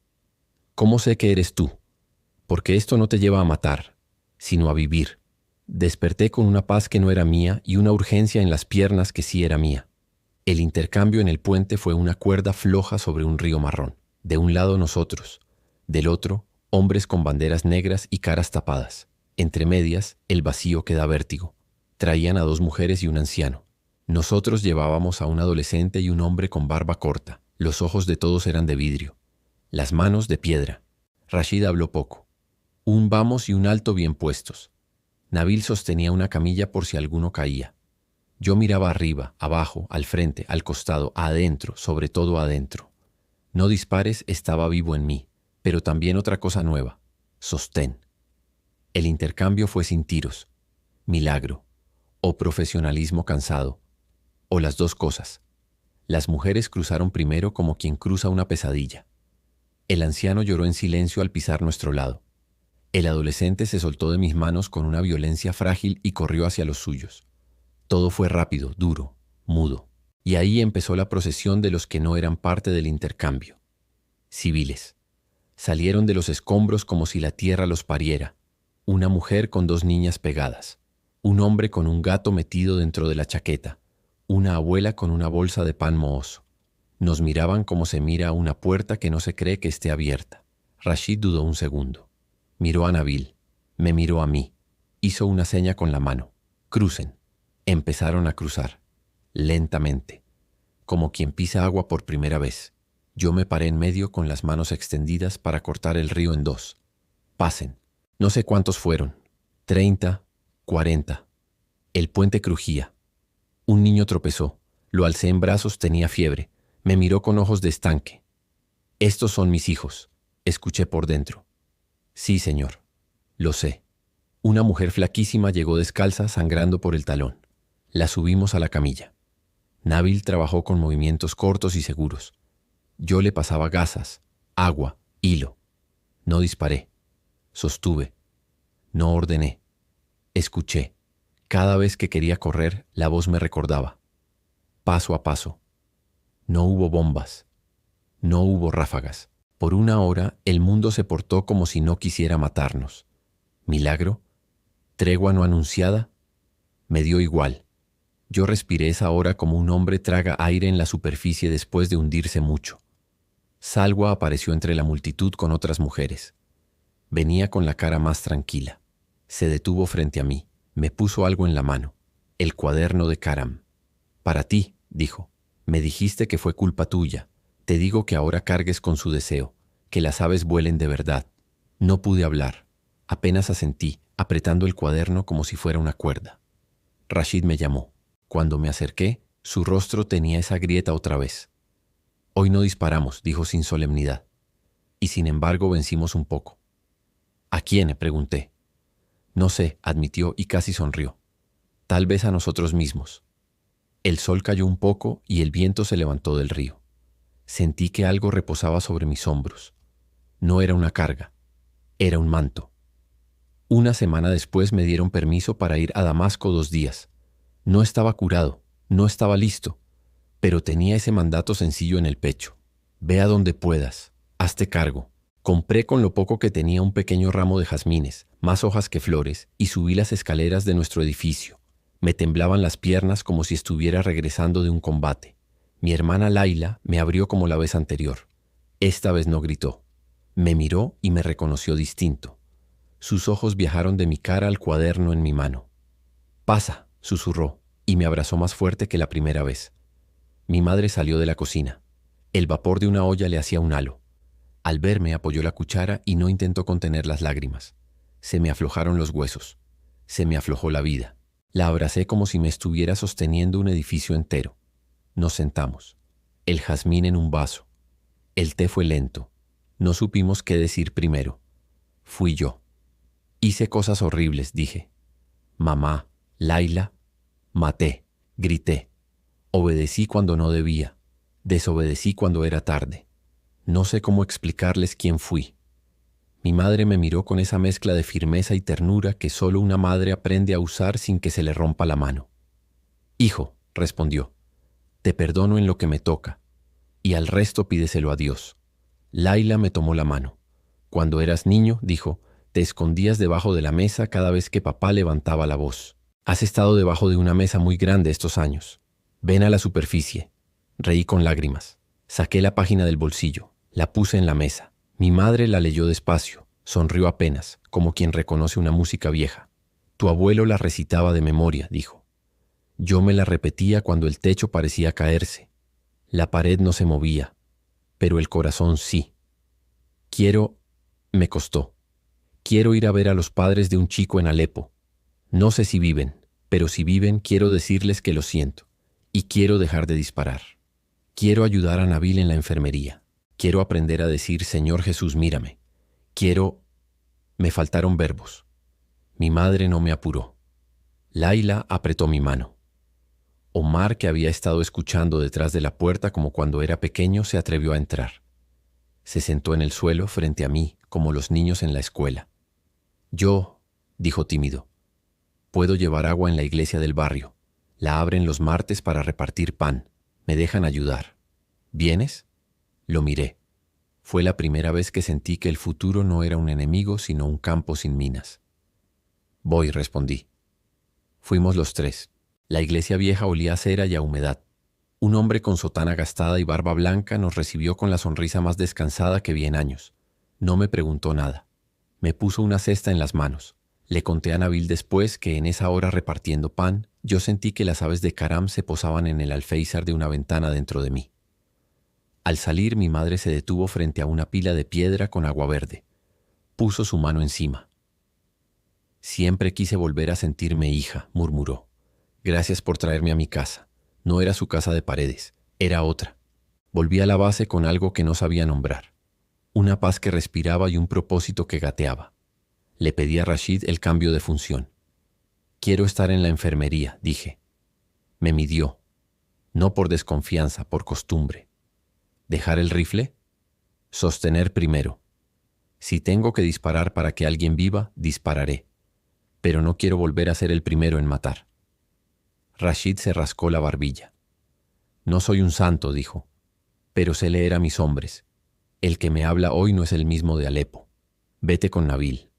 ¿Cómo sé que eres tú? Porque esto no te lleva a matar, sino a vivir. Desperté con una paz que no era mía y una urgencia en las piernas que sí era mía. El intercambio en el puente fue una cuerda floja sobre un río marrón. De un lado nosotros, del otro, hombres con banderas negras y caras tapadas. Entre medias, el vacío que da vértigo. Traían a 2 mujeres y un anciano. Nosotros llevábamos a un adolescente y un hombre con barba corta. Los ojos de todos eran de vidrio. Las manos de piedra. Rashid habló poco. Un vamos y un alto bien puestos. Nabil sostenía una camilla por si alguno caía. Yo miraba arriba, abajo, al frente, al costado, adentro, sobre todo adentro. No dispares estaba vivo en mí, pero también otra cosa nueva. Sostén. El intercambio fue sin tiros. Milagro. O profesionalismo cansado. O las 2 cosas. Las mujeres cruzaron primero como quien cruza una pesadilla. El anciano lloró en silencio al pisar nuestro lado. El adolescente se soltó de mis manos con una violencia frágil y corrió hacia los suyos. Todo fue rápido, duro, mudo. Y ahí empezó la procesión de los que no eran parte del intercambio. Civiles. Salieron de los escombros como si la tierra los pariera. Una mujer con 2 niñas pegadas. Un hombre con un gato metido dentro de la chaqueta. Una abuela con una bolsa de pan mohoso. Nos miraban como se mira a una puerta que no se cree que esté abierta. Rashid dudó un segundo. Miró a Nabil. Me miró a mí. Hizo una seña con la mano. Crucen. Empezaron a cruzar. Lentamente. Como quien pisa agua por primera vez. Yo me paré en medio con las manos extendidas para cortar el río en 2. Pasen. No sé cuántos fueron. 30, 40. El puente crujía. Un niño tropezó. Lo alcé en brazos, tenía fiebre. Me miró con ojos de estanque. Estos son mis hijos. Escuché por dentro. Sí, señor. Lo sé. Una mujer flaquísima llegó descalza, sangrando por el talón. La subimos a la camilla. Nabil trabajó con movimientos cortos y seguros. Yo le pasaba gasas, agua, hilo. No disparé. Sostuve. No ordené. Escuché. Cada vez que quería correr, la voz me recordaba. Paso a paso. No hubo bombas. No hubo ráfagas. Por una hora, el mundo se portó como si no quisiera matarnos. ¿Milagro? ¿Tregua no anunciada? Me dio igual. Yo respiré esa hora como un hombre traga aire en la superficie después de hundirse mucho. Salwa apareció entre la multitud con otras mujeres. Venía con la cara más tranquila. Se detuvo frente a mí. Me puso algo en la mano. El cuaderno de Karam. Para ti, dijo. Me dijiste que fue culpa tuya. Te digo que ahora cargues con su deseo, que las aves vuelen de verdad. No pude hablar. Apenas asentí, apretando el cuaderno como si fuera una cuerda. Rashid me llamó. Cuando me acerqué, su rostro tenía esa grieta otra vez. Hoy no disparamos, dijo sin solemnidad. Y sin embargo vencimos un poco. ¿A quién?, pregunté. No sé, admitió y casi sonrió. Tal vez a nosotros mismos. El sol cayó un poco y el viento se levantó del río. Sentí que algo reposaba sobre mis hombros. No era una carga, era un manto. Una semana después me dieron permiso para ir a Damasco 2 días. No estaba curado, no estaba listo, pero tenía ese mandato sencillo en el pecho. Ve a donde puedas, hazte cargo. Compré con lo poco que tenía un pequeño ramo de jazmines, más hojas que flores, y subí las escaleras de nuestro edificio. Me temblaban las piernas como si estuviera regresando de un combate. Mi hermana Laila me abrió como la vez anterior. Esta vez no gritó. Me miró y me reconoció distinto. Sus ojos viajaron de mi cara al cuaderno en mi mano. Pasa, susurró, y me abrazó más fuerte que la primera vez. Mi madre salió de la cocina. El vapor de una olla le hacía un halo. Al verme apoyó la cuchara y no intentó contener las lágrimas. Se me aflojaron los huesos. Se me aflojó la vida. La abracé como si me estuviera sosteniendo un edificio entero. Nos sentamos. El jazmín en un vaso. El té fue lento. No supimos qué decir primero. Fui yo. Hice cosas horribles, dije. Mamá, Laila, maté, grité. Obedecí cuando no debía. Desobedecí cuando era tarde. No sé cómo explicarles quién fui. Mi madre me miró con esa mezcla de firmeza y ternura que solo una madre aprende a usar sin que se le rompa la mano. Hijo, respondió, te perdono en lo que me toca, y al resto pídeselo a Dios. Laila me tomó la mano. Cuando eras niño, dijo, te escondías debajo de la mesa cada vez que papá levantaba la voz. Has estado debajo de una mesa muy grande estos años. Ven a la superficie. Reí con lágrimas. Saqué la página del bolsillo. La puse en la mesa. Mi madre la leyó despacio. Sonrió apenas, como quien reconoce una música vieja. Tu abuelo la recitaba de memoria, dijo. Yo me la repetía cuando el techo parecía caerse. La pared no se movía, pero el corazón sí. Me costó. Quiero ir a ver a los padres de un chico en Alepo. No sé si viven, pero si viven quiero decirles que lo siento. Y quiero dejar de disparar. Quiero ayudar a Nabil en la enfermería. Quiero aprender a decir, Señor Jesús, mírame. Me faltaron verbos. Mi madre no me apuró. Laila apretó mi mano. Omar, que había estado escuchando detrás de la puerta como cuando era pequeño, se atrevió a entrar. Se sentó en el suelo frente a mí, como los niños en la escuela. Yo, dijo tímido, puedo llevar agua en la iglesia del barrio. La abren los martes para repartir pan. Me dejan ayudar. ¿Vienes? Lo miré. Fue la primera vez que sentí que el futuro no era un enemigo, sino un campo sin minas. Voy, respondí. Fuimos los tres. La iglesia vieja olía a cera y a humedad. Un hombre con sotana gastada y barba blanca nos recibió con la sonrisa más descansada que vi en años. No me preguntó nada. Me puso una cesta en las manos. Le conté a Nabil después que en esa hora repartiendo pan, yo sentí que las aves de Karam se posaban en el alféizar de una ventana dentro de mí. Al salir, mi madre se detuvo frente a una pila de piedra con agua verde. Puso su mano encima. Siempre quise volver a sentirme hija, murmuró. Gracias por traerme a mi casa. No era su casa de paredes, era otra. Volví a la base con algo que no sabía nombrar. Una paz que respiraba y un propósito que gateaba. Le pedí a Rashid el cambio de función. Quiero estar en la enfermería, dije. Me midió. No por desconfianza, por costumbre. ¿Dejar el rifle? Sostener primero. Si tengo que disparar para que alguien viva, dispararé. Pero no quiero volver a ser el primero en matar. Rashid se rascó la barbilla. No soy un santo, dijo, pero sé leer a mis hombres. El que me habla hoy no es el mismo de Alepo. Vete con Nabil.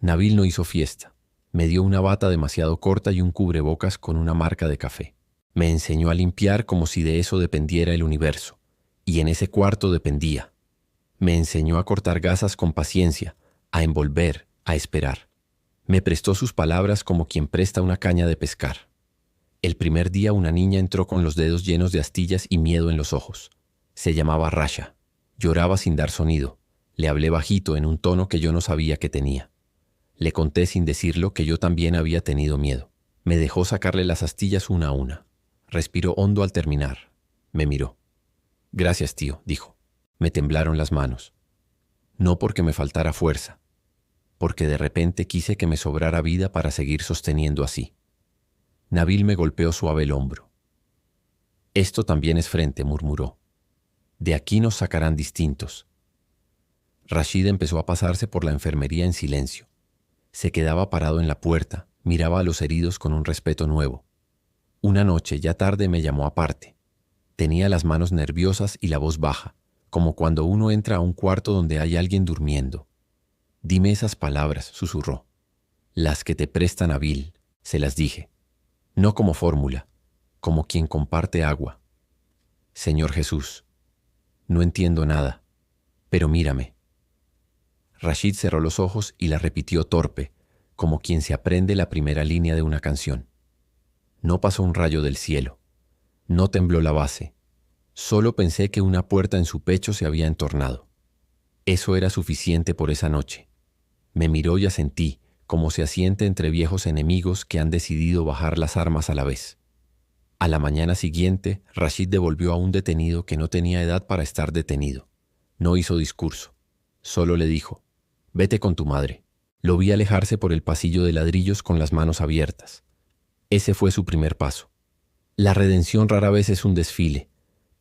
Nabil no hizo fiesta. Me dio una bata demasiado corta y un cubrebocas con una marca de café. Me enseñó a limpiar como si de eso dependiera el universo. Y en ese cuarto dependía. Me enseñó a cortar gasas con paciencia, a envolver, a esperar. Me prestó sus palabras como quien presta una caña de pescar. El primer día una niña entró con los dedos llenos de astillas y miedo en los ojos. Se llamaba Rasha. Lloraba sin dar sonido. Le hablé bajito en un tono que yo no sabía que tenía. Le conté sin decirlo que yo también había tenido miedo. Me dejó sacarle las astillas una a una. Respiró hondo al terminar. Me miró. Gracias, tío, dijo. Me temblaron las manos. No porque me faltara fuerza, porque de repente quise que me sobrara vida para seguir sosteniendo así. Nabil me golpeó suave el hombro. Esto también es frente, murmuró. De aquí nos sacarán distintos. Rashid empezó a pasarse por la enfermería en silencio. Se quedaba parado en la puerta, miraba a los heridos con un respeto nuevo. Una noche, ya tarde, me llamó aparte. Tenía las manos nerviosas y la voz baja, como cuando uno entra a un cuarto donde hay alguien durmiendo. Dime esas palabras, susurró. Las que te presta Nabil, se las dije. No como fórmula, como quien comparte agua. Señor Jesús, no entiendo nada, pero mírame. Rashid cerró los ojos y la repitió torpe, como quien se aprende la primera línea de una canción. No pasó un rayo del cielo. No tembló la base. Solo pensé que una puerta en su pecho se había entornado. Eso era suficiente por esa noche. Me miró y asentí, como se asiente entre viejos enemigos que han decidido bajar las armas a la vez. A la mañana siguiente, Rashid devolvió a un detenido que no tenía edad para estar detenido. No hizo discurso. Solo le dijo: «Vete con tu madre». Lo vi alejarse por el pasillo de ladrillos con las manos abiertas. Ese fue su primer paso. La redención rara vez es un desfile,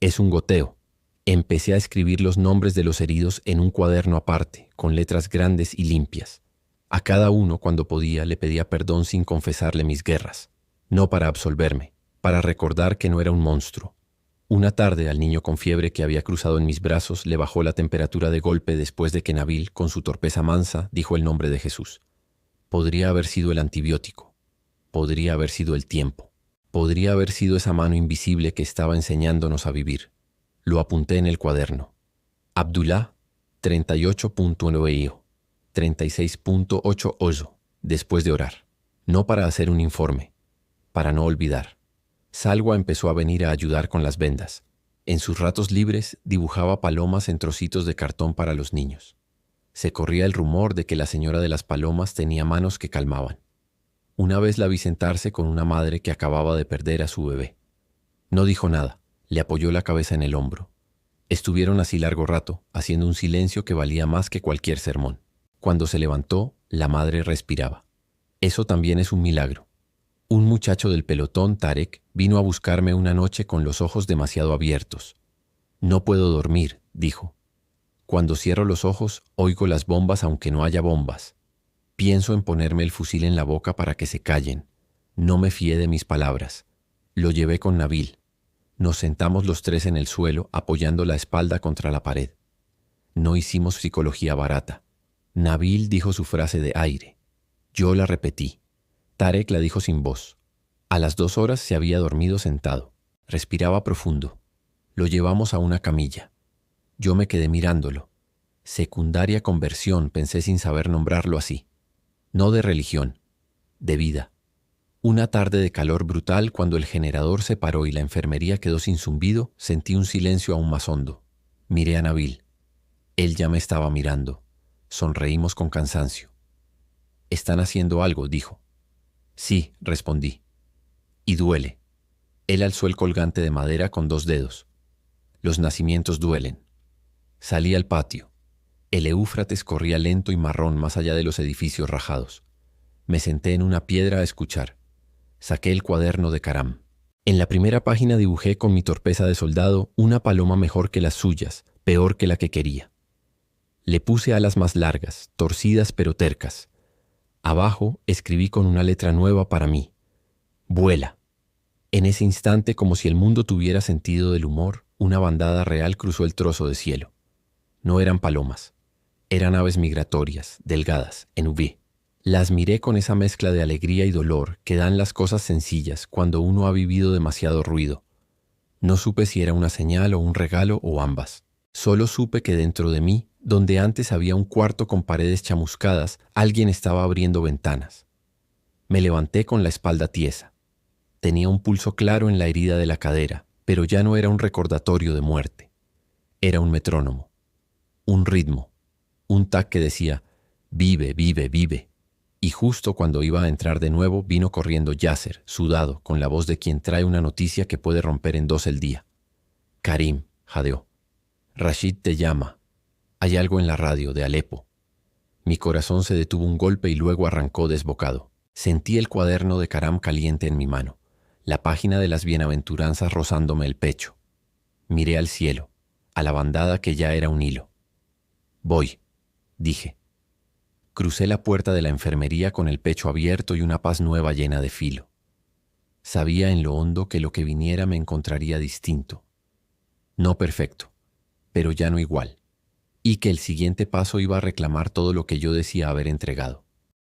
es un goteo. Empecé a escribir los nombres de los heridos en un cuaderno aparte, con letras grandes y limpias. A cada uno, cuando podía, le pedía perdón sin confesarle mis guerras. No para absolverme, para recordar que no era un monstruo. Una tarde, al niño con fiebre que había cruzado en mis brazos le bajó la temperatura de golpe después de que Nabil, con su torpeza mansa, dijo el nombre de Jesús. Podría haber sido el antibiótico. Podría haber sido el tiempo. Podría haber sido esa mano invisible que estaba enseñándonos a vivir. Lo apunté en el cuaderno. Abdullah, 38.9 IO, 36.8 OYO, después de orar. No para hacer un informe, para no olvidar. Salwa empezó a venir a ayudar con las vendas. En sus ratos libres dibujaba palomas en trocitos de cartón para los niños. Se corría el rumor de que la señora de las palomas tenía manos que calmaban. Una vez la vi sentarse con una madre que acababa de perder a su bebé. No dijo nada, le apoyó la cabeza en el hombro. Estuvieron así largo rato, haciendo un silencio que valía más que cualquier sermón. Cuando se levantó, la madre respiraba. Eso también es un milagro. Un muchacho del pelotón, Tarek, vino a buscarme una noche con los ojos demasiado abiertos. «No puedo dormir», dijo. «Cuando cierro los ojos, oigo las bombas aunque no haya bombas. Pienso en ponerme el fusil en la boca para que se callen. No me fié de mis palabras. Lo llevé con Nabil. Nos sentamos los tres en el suelo, apoyando la espalda contra la pared. No hicimos psicología barata. Nabil dijo su frase de aire. Yo la repetí. Tarek la dijo sin voz. A las 2 horas se había dormido sentado. Respiraba profundo. Lo llevamos a una camilla. Yo me quedé mirándolo. Secundaria conversión, pensé sin saber nombrarlo así. No de religión, de vida. Una tarde de calor brutal, cuando el generador se paró y la enfermería quedó sin zumbido, sentí un silencio aún más hondo. Miré a Nabil. Él ya me estaba mirando. Sonreímos con cansancio. «Están haciendo algo», dijo. «Sí», respondí. «Y duele». Él alzó el colgante de madera con 2 dedos. «Los nacimientos duelen». Salí al patio. El Éufrates corría lento y marrón más allá de los edificios rajados. Me senté en una piedra a escuchar. Saqué el cuaderno de Karam. En la primera página dibujé con mi torpeza de soldado una paloma mejor que las suyas, peor que la que quería. Le puse alas más largas, torcidas pero tercas. Abajo escribí con una letra nueva para mí. «Vuela». En ese instante, como si el mundo tuviera sentido del humor, una bandada real cruzó el trozo de cielo. No eran palomas. Eran aves migratorias, delgadas, en V. Las miré con esa mezcla de alegría y dolor que dan las cosas sencillas cuando uno ha vivido demasiado ruido. No supe si era una señal o un regalo o ambas. Solo supe que dentro de mí, donde antes había un cuarto con paredes chamuscadas, alguien estaba abriendo ventanas. Me levanté con la espalda tiesa. Tenía un pulso claro en la herida de la cadera, pero ya no era un recordatorio de muerte. Era un metrónomo, un ritmo, un tac que decía, «Vive, vive, vive». Y justo cuando iba a entrar de nuevo, vino corriendo Yasser, sudado, con la voz de quien trae una noticia que puede romper en 2 el día. «Karim», jadeó. «Rashid te llama. Hay algo en la radio de Alepo». Mi corazón se detuvo un golpe y luego arrancó desbocado. Sentí el cuaderno de Karam caliente en mi mano, la página de las bienaventuranzas rozándome el pecho. Miré al cielo, a la bandada que ya era un hilo. «Voy», dije. Crucé la puerta de la enfermería con el pecho abierto y una paz nueva llena de filo. Sabía en lo hondo que lo que viniera me encontraría distinto. No perfecto, pero ya no igual. Y que el siguiente paso iba a reclamar todo lo que yo decía haber entregado.